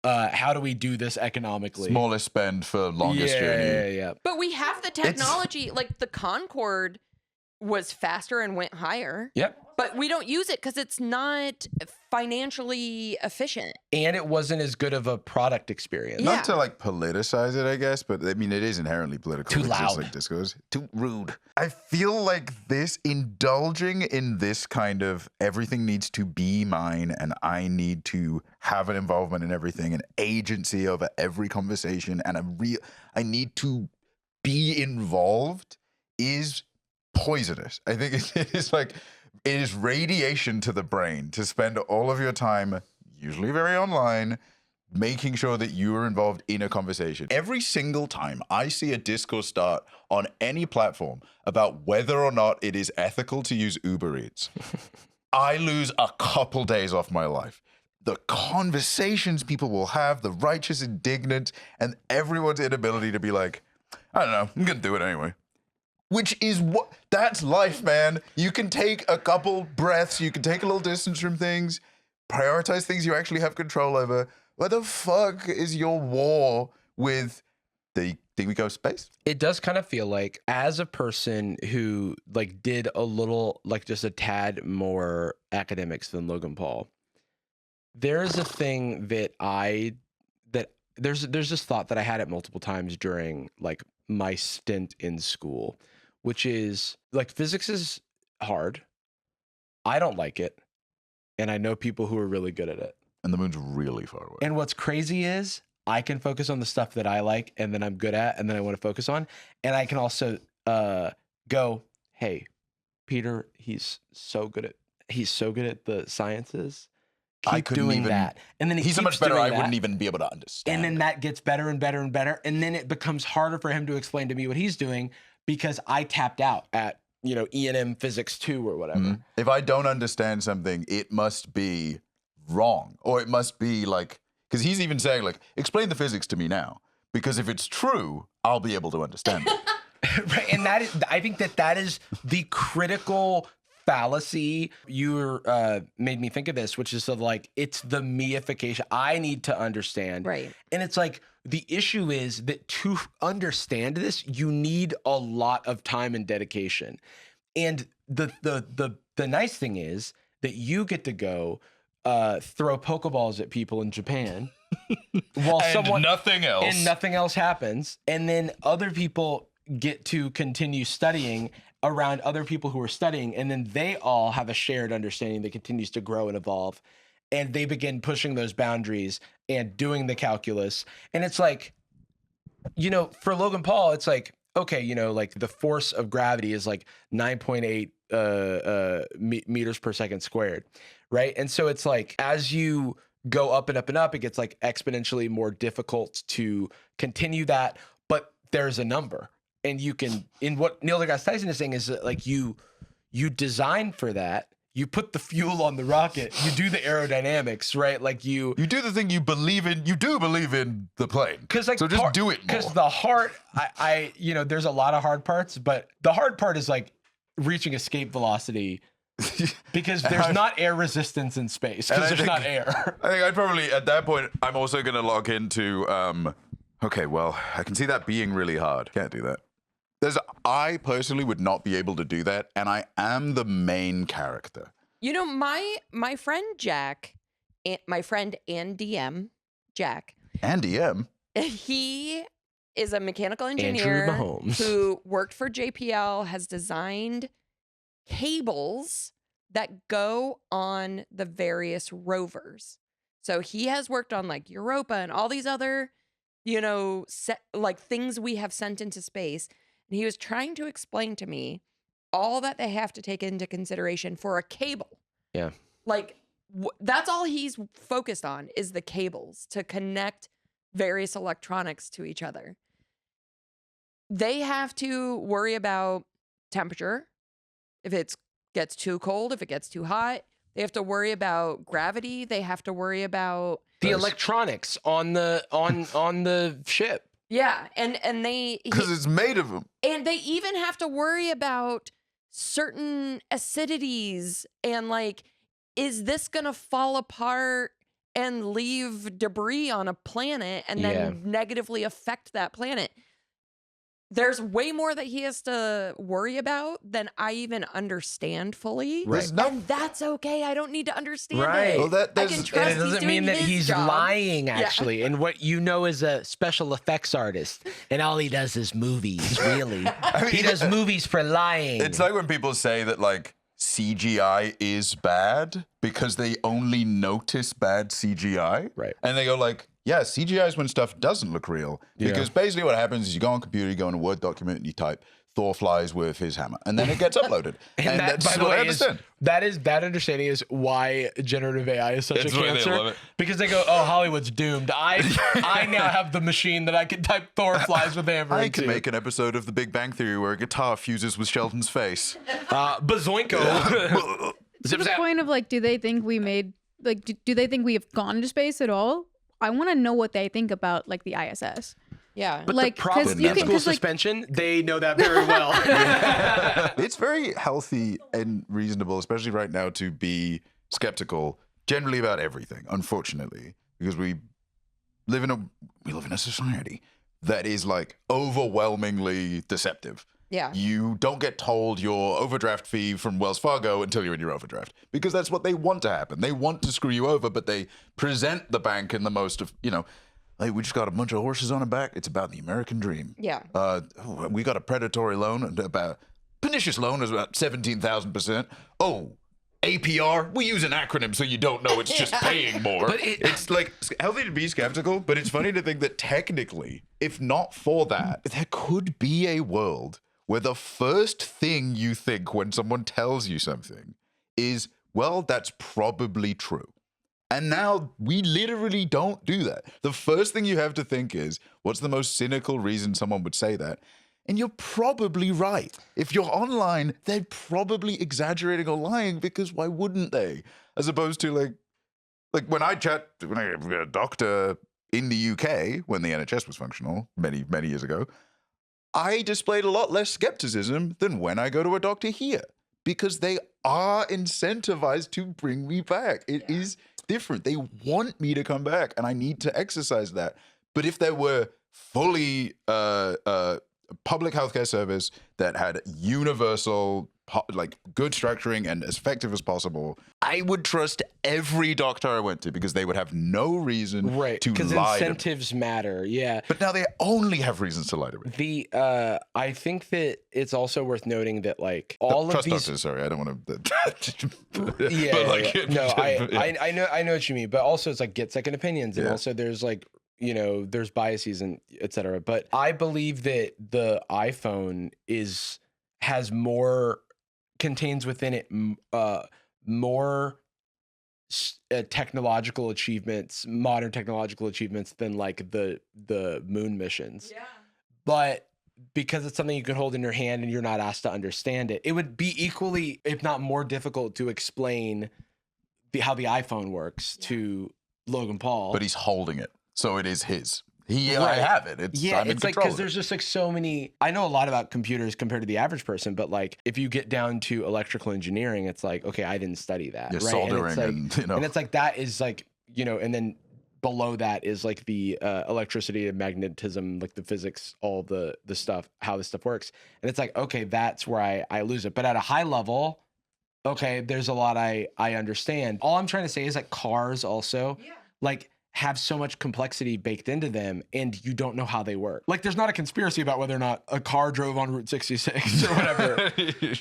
how do we do this economically? Smallest spend for longest journey. Yeah. But we have the technology. Like the Concorde was faster and went higher. Yep. But we don't use it because it's not financially efficient. And it wasn't as good of a product experience. Not to like politicize it, I guess, but I mean, it is inherently political. Too It's just, loud. like discourse. Too rude. I feel like indulging in this kind of everything needs to be mine and I need to have an involvement in everything, an agency over every conversation, and I need to be involved is poisonous. I think it is radiation to the brain to spend all of your time, usually very online, making sure that you are involved in a conversation. Every single time I see a discourse start on any platform about whether or not it is ethical to use Uber Eats, I lose a couple days off my life. The conversations people will have, the righteous indignant, and everyone's inability to be like, I don't know, I'm gonna do it anyway. Which is that's life, man. You can take a couple breaths, you can take a little distance from things, prioritize things you actually have control over. What the fuck is your war with the thing we go space? It does kind of feel like, as a person who like did a little, like just a tad more academics than Logan Paul, there is a thing that there's this thought that I had it multiple times during like my stint in school, which is like physics is hard. I don't like it. And I know people who are really good at it. And the moon's really far away. And what's crazy is I can focus on the stuff that I like and then I'm good at and then I want to focus on. And I can also go, hey, Peter, he's so good at the sciences. Keep doing that. And then he's so much better I wouldn't even be able to understand. And then that gets better and better and better. And then it becomes harder for him to explain to me what he's doing because I tapped out at, E&M Physics 2 or whatever. Mm-hmm. If I don't understand something, it must be wrong. Or it must be like, because he's even saying like, explain the physics to me now. Because if it's true, I'll be able to understand it. Right. And I think that is the critical fallacy. You made me think of this, which is of like, it's the meification. I need to understand. Right. And it's like, the issue is that to understand this, you need a lot of time and dedication. And the nice thing is that you get to go throw Pokeballs at people in Japan while nothing else. And nothing else happens. And then other people get to continue studying around other people who are studying, and then they all have a shared understanding that continues to grow and evolve, and they begin pushing those boundaries and doing the calculus. And it's like, for Logan Paul, it's like, okay, like the force of gravity is like 9.8 meters per second squared, right? And so it's like as you go up and up and up, it gets like exponentially more difficult to continue that. But there's a number, and you can. In what Neil deGrasse Tyson is saying is that like you design for that. You put the fuel on the rocket. You do the aerodynamics, right? Like you do the thing you believe in. You do believe in the plane, because like so just do it more. Because the hard, I there's a lot of hard parts, but the hard part is like reaching escape velocity, because there's not air resistance in space because there's not air. I think I'd probably at that point I'm also going to log into. Okay, well I can see that being really hard. Can't do that. I personally would not be able to do that, and I am the main character. You know, my friend Jack, my friend and DM, Jack. And DM? He is a mechanical engineer Andrew Mahomes, who worked for JPL, has designed cables that go on the various rovers. So he has worked on like Europa and all these other, like things we have sent into space. And he was trying to explain to me all that they have to take into consideration for a cable. Yeah. Like, that's all he's focused on is the cables to connect various electronics to each other. They have to worry about temperature, if it gets too cold, if it gets too hot. They have to worry about gravity. They have to worry about the electronics on the ship. Yeah, and they because it's made of them, and they even have to worry about certain acidities and like, is this gonna fall apart and leave debris on a planet and then negatively affect that planet? There's way more that he has to worry about than I even understand fully. Right. And that's okay. I don't need to understand right. it. Well, I can trust and it doesn't mean that he's job. lying, actually. Yeah. And what you know is a special effects artist, and all he does is movies, really. He does movies for lying. It's like when people say that, like, CGI is bad because they only notice bad CGI. Right. And they go like, yeah, CGI is when stuff doesn't look real. Because basically what happens is you go on a computer, you go in a Word document, and you type Thor flies with his hammer, and then it gets uploaded. and that, that's by the what way, I understand. That understanding is why generative AI is such a cancer. They love it. Because they go, oh, Hollywood's doomed. I now have the machine that I can type Thor flies with hammer I into. can make an episode of The Big Bang Theory where a guitar fuses with Sheldon's face. Bazoinko. To the point of like, do they think we made like? Do they think we have gone to space at all? I want to know what they think about like the ISS. Yeah, but like, the problem with school suspension, they know that very well. It's very healthy and reasonable, especially right now, to be skeptical generally about everything. Unfortunately, because we live in a society that is like overwhelmingly deceptive. Yeah. You don't get told your overdraft fee from Wells Fargo until you're in your overdraft, because that's what they want to happen. They want to screw you over, but they present the bank in the most of, like, we just got a bunch of horses on our back. It's about the American dream. Yeah. We got a predatory loan, about pernicious loan is about 17,000%. Oh, APR, we use an acronym so you don't know it's just paying more. But it's like healthy to be skeptical, but it's funny to think that technically, if not for that, there could be a world where the first thing you think when someone tells you something is, well, that's probably true. And now we literally don't do that. The first thing you have to think is, what's the most cynical reason someone would say that? And you're probably right. If you're online, they're probably exaggerating or lying, because why wouldn't they? As opposed to like when I had a doctor in the UK when the NHS was functional many, many years ago, I displayed a lot less skepticism than when I go to a doctor here, because they are incentivized to bring me back. It is different. They want me to come back, and I need to exercise that. But if there were fully public healthcare service that had universal, like, good structuring and as effective as possible, I would trust every doctor I went to, because they would have no reason to lie. Because incentives matter, yeah. But now they only have reasons to lie to me. I think that it's also worth noting that, like, all of trust these doctors, sorry, I don't want to. I know what you mean, but also it's like get second opinions, and also there's like, there's biases and et cetera. But I believe that the iPhone has more contains within it more technological achievements, modern technological achievements than like the moon missions. Yeah. But because it's something you can hold in your hand and you're not asked to understand it, it would be equally, if not more difficult to explain how the iPhone works to Logan Paul. But he's holding it, so it is his. I have it. It's like, because there's just like so many. I know a lot about computers compared to the average person, but like if you get down to electrical engineering, it's like, okay, I didn't study that. You're right? soldering, and it's like that is like, and then below that is like the electricity and magnetism, like the physics, all the stuff, how this stuff works. And it's like, okay, that's where I lose it. But at a high level, okay, there's a lot I understand. All I'm trying to say is that cars also like have so much complexity baked into them, and you don't know how they work. Like there's not a conspiracy about whether or not a car drove on Route 66 or whatever.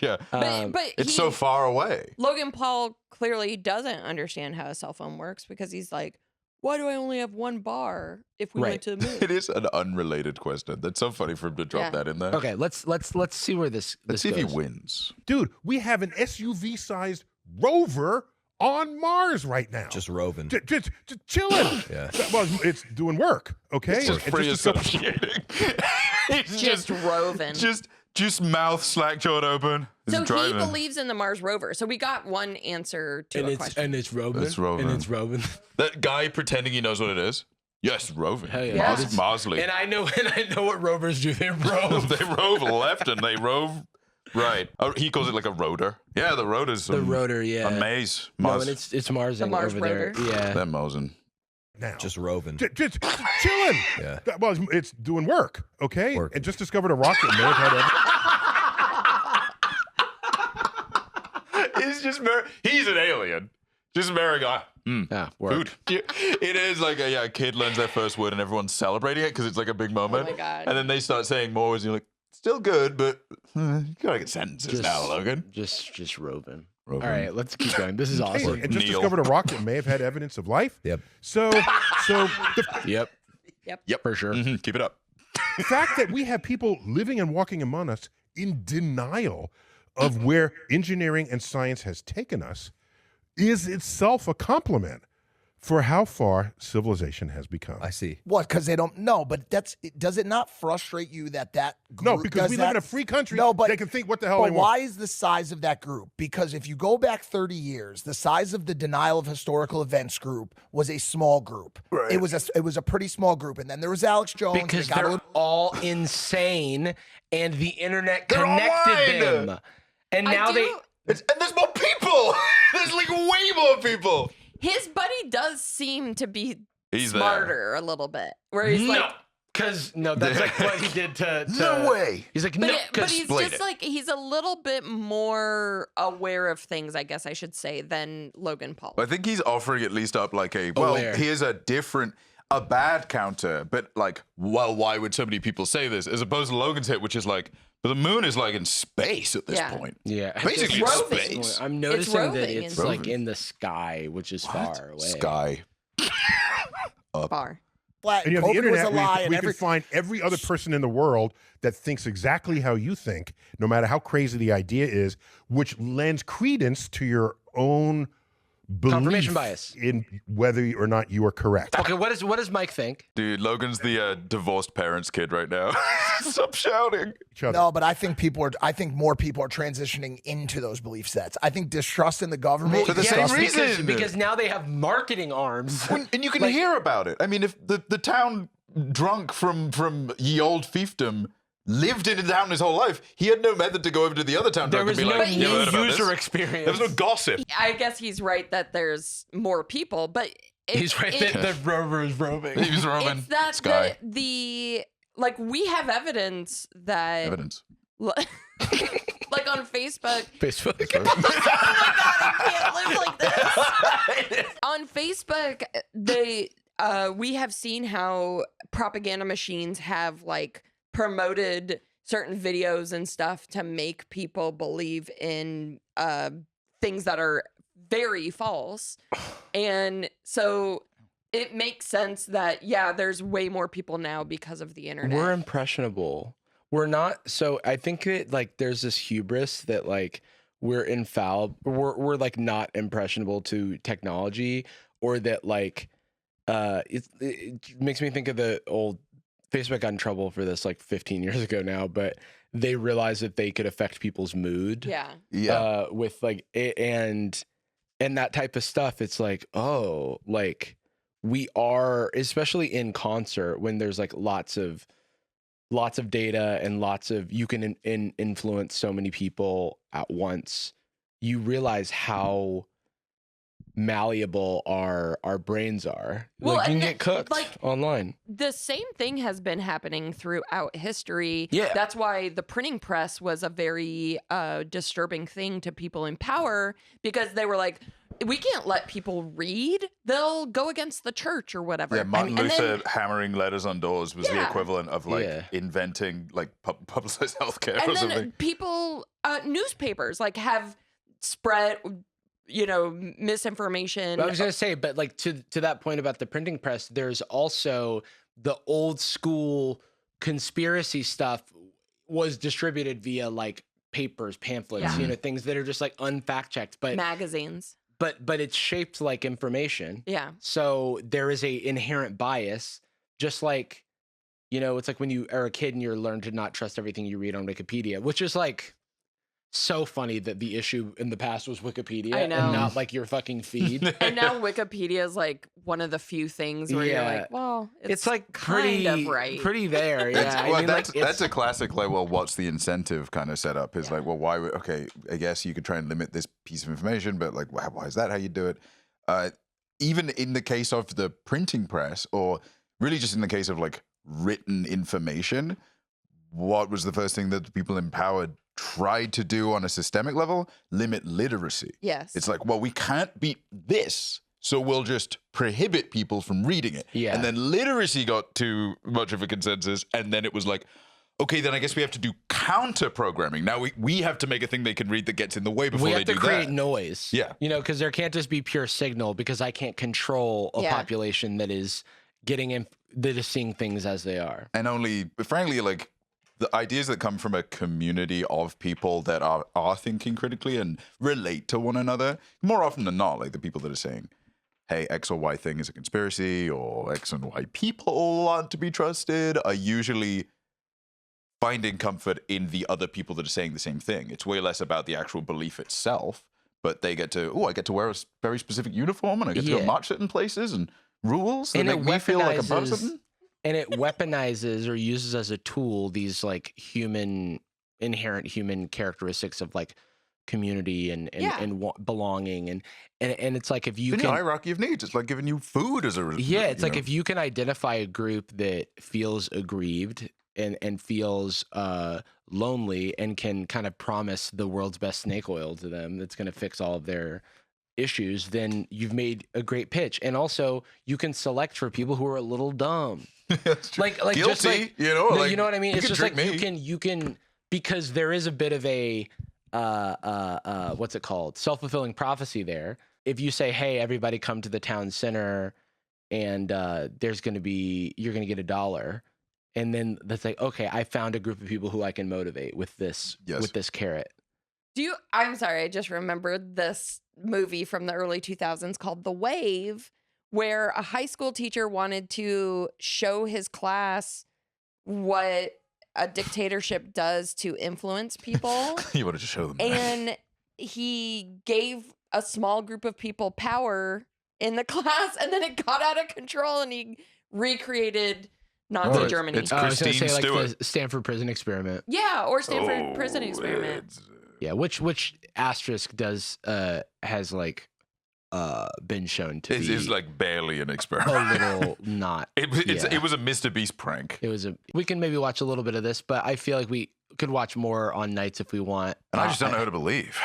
Yeah. But it's so far away. Logan Paul clearly doesn't understand how a cell phone works, because he's like, why do I only have one bar if we went to the moon? It is an unrelated question. That's so funny for him to drop that in there. Okay, let's see where this Let's see goes. if he wins. Dude, we have an SUV-sized rover on Mars right now. Just roving. Just chilling. Yeah. Well, it's doing work, okay? It's just free associating. It's just roving. Just mouth slack-jawed open. So driving. he believes in the Mars rover. So we got one answer to a question. And it's roving. It's roving. And it's roving. That guy pretending he knows what it is. Yes, roving. Hell yeah. Marsley. And I know what rovers do. They rove. They rove left and they rove right. Oh, he calls it like a rotor. Yeah, the rotor's the rotor. Yeah. A maze. No, and it's Marsing the Mars over rotor. there. Yeah. They're mosing. Now. Just roving. Just chilling. Yeah. Well, it's doing work, okay? And just discovered a rocket. May have had He's an alien. Just marrying work. food. It is like a kid learns their first word and everyone's celebrating it because it's like a big moment. Oh my God. And then they start saying more words and you're like, still good, but you gotta get sentences now, Logan. Just roving. All right, let's keep going. This is Hey, awesome. and just discovered a rocket may have had evidence of life. Yep. So Yep, for sure. Mm-hmm. Keep it up. the fact that we have people living and walking among us in denial of where engineering and science has taken us is itself a compliment for how far civilization has become. I see. What? Because they don't know. But does it not frustrate you that group? No, because we live in a free country. No, but they can think what the hell But they why want. is the size of that group? Because if you go back 30 years, the size of the denial of historical events group was a small group. Right. It was a pretty small group, and then there was Alex Jones. Because that got a they're little- all insane, and the internet They're connected online. them. And now and there's more people. There's like way more people. His buddy does seem to be He's smarter a little bit. Where he's like, because that's like what he did to No way. He's like, but he's just like, he's a little bit more aware of things, I guess I should say, than Logan Paul. I think he's offering at least up like here's a bad counter, but like, well, why would so many people say this? As opposed to Logan's hit, which is like, but the moon is like in space at this point. Yeah. Basically It's in roving. space. I'm noticing roving that it's and- like in the sky, which is far away. Sky. Far. Flat. And you have the COVID internet was a where lie, you and can find every other person in the world that thinks exactly how you think, no matter how crazy the idea is, which lends credence to your own belief Confirmation bias. in whether or not you are correct. Okay, what does Mike think? Dude, Logan's the divorced parents kid right now. Stop shouting. No, but I think more people are transitioning into those belief sets. I think distrust in the government For the same reason. Because now they have marketing arms. And you can hear about it. I mean, if the town drunk from ye old fiefdom lived in a town his whole life, he had no method to go over to the other town There drunk and was be no like, "You heard about user this?" experience. There was no gossip. I guess he's right that there's more people, but He's right that the rover is roving. He was roaming. it's that Sky. the like we have evidence that Evidence. like on Facebook. Facebook. Oh my God, I can't live like this. On Facebook, we have seen how propaganda machines have like promoted certain videos and stuff to make people believe in things that are very false. And so it makes sense that, yeah, there's way more people now because of the internet. We're impressionable. We're not. So I think that like there's this hubris that like we're infallible, we're like not impressionable to technology, or that like it makes me think of the old Facebook got in trouble for this like 15 years ago now, but they realized that they could affect people's mood. Yeah. With like and that type of stuff. It's like, oh, like we are, especially in concert when there's like lots of data and lots of, you can influence so many people at once. You realize how malleable our brains are. Well, like you and can get cooked like, online. The same thing has been happening throughout history. Yeah. That's why the printing press was a very disturbing thing to people in power, because they were like, we can't let people read. They'll go against the church or whatever. Yeah, Martin And Luther then- hammering letters on doors was the Yeah. equivalent of like Yeah. inventing like publicized healthcare and or then something. people, newspapers like have spread, misinformation. I was gonna say, but like to that point about the printing press, there's also the old school conspiracy stuff was distributed via like papers, pamphlets, Yeah. things that are just like unfact checked, but magazines. but it's shaped like information. Yeah. So there is a inherent bias, just like, it's like when you are a kid and you're learned to not trust everything you read on Wikipedia, which is like so funny that the issue in the past was Wikipedia I know. and not like your fucking feed. And now Wikipedia is like one of the few things where you're like, well, it's like kind pretty of right. pretty there. That's, Yeah. well, I mean, that's, like, that's a classic, like, well, what's the incentive kind of setup? Is like, well, why would, okay, I guess you could try and limit this piece of information, but like, why is that how you do it? Even in the case of the printing press, or really just in the case of like written information, what was the first thing that the people empowered tried to do on a systemic level? Limit literacy. Yes. It's like, well, we can't beat this, so we'll just prohibit people from reading it. Yeah. And then literacy got too much of a consensus, and then it was like, okay, then I guess we have to do counter programming. Now we have to make a thing they can read that gets in the way before we they have to do create that. noise. Yeah. Because there can't just be pure signal, because I can't control a Yeah. population that is that is seeing things as they are. And only, frankly, like the ideas that come from a community of people that are thinking critically and relate to one another, more often than not, like the people that are saying, hey, X or Y thing is a conspiracy, or X and Y people aren't to be trusted, are usually finding comfort in the other people that are saying the same thing. It's way less about the actual belief itself, but they get to, I get to wear a very specific uniform, and I get to go march certain places and rules that make me feel like I'm part of something. And it weaponizes or uses as a tool these like inherent human characteristics of like community and belonging, and it's like, if you in can, the hierarchy of needs, it's like giving you food as a it's like if you can identify a group that feels aggrieved and feels lonely, and can kind of promise the world's best snake oil to them that's going to fix all of their issues, then you've made a great pitch. And also you can select for people who are a little dumb. like guilty, just like, you know what I mean? you It's can just like trick you can because there is a bit of a what's it called? Self-fulfilling prophecy there. If you say, hey, everybody come to the town center, and you're gonna get $1. And then that's like, okay, I found a group of people who I can motivate with this carrot. I'm sorry, I just remembered this movie from the early 2000s called The Wave, where a high school teacher wanted to show his class what a dictatorship does to influence people. You wanted to show them that. And he gave a small group of people power in the class, and then it got out of control, and he recreated Nazi Germany. It's I was gonna Christine say, Stewart. like the Stanford Prison Experiment. Yeah, or Stanford Prison Experiment. Yeah, which asterisk does has like been shown to It be is like barely an experiment. a little not. It was a Mr. Beast prank. We can maybe watch a little bit of this, but I feel like we could watch more on Nights if we want. And I just don't know who to believe.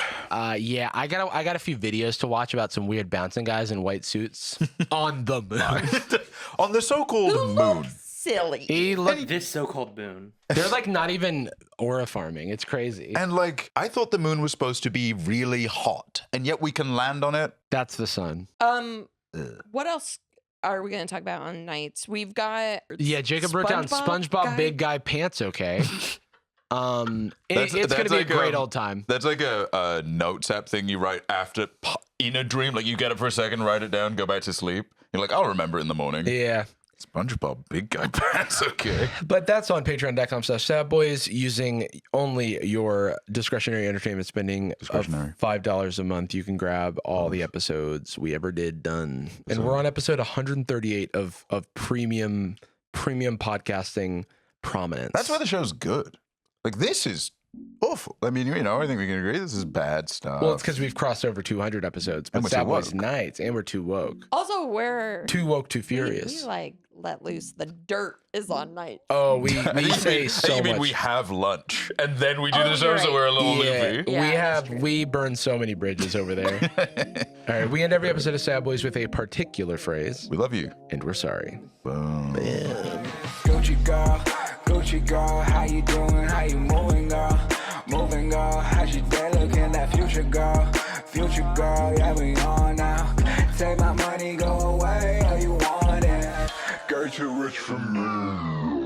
Yeah, I got a few videos to watch about some weird bouncing guys in white suits on the moon. On the so-called moon. Silly. This so-called moon. They're like not even aura farming. It's crazy. And like, I thought the moon was supposed to be really hot, and yet we can land on it. That's the sun. What else are we going to talk about on Nights? We've got Yeah, Jacob wrote down SpongeBob guy. Big Guy Pants. Okay. It's going to be a great old time. That's like a notes app thing you write after in a dream. Like you get up for a second, write it down, go back to sleep. You're like, I'll remember it in the morning. Yeah. SpongeBob, big guy pants. Okay. But that's on patreon.com/sadboys using only your discretionary entertainment spending of $5 a month. You can grab all the episodes we ever did done. And we're on episode 138 of premium podcasting prominence. That's why the show's good. Like this is awful. I mean, you know, I think we can agree this is bad stuff. Well, it's because we've crossed over 200 episodes. But Sad Boyz Nightz, and we're too woke. Also, we're too woke, too furious. We like let loose. The dirt is on night. Oh, we say so much. I mean, we have lunch and then we do the show, so we're a little loopy. Yeah, we burn so many bridges over there. All right, we end every episode of Sad Boys with a particular phrase. We love you. And we're sorry. Boom. Gucci girl, how you doing? How you moving, girl? Moving, girl. How's your day looking? That future girl, yeah, we on now. Take my money, go away, or you want it? Girl, too rich for me.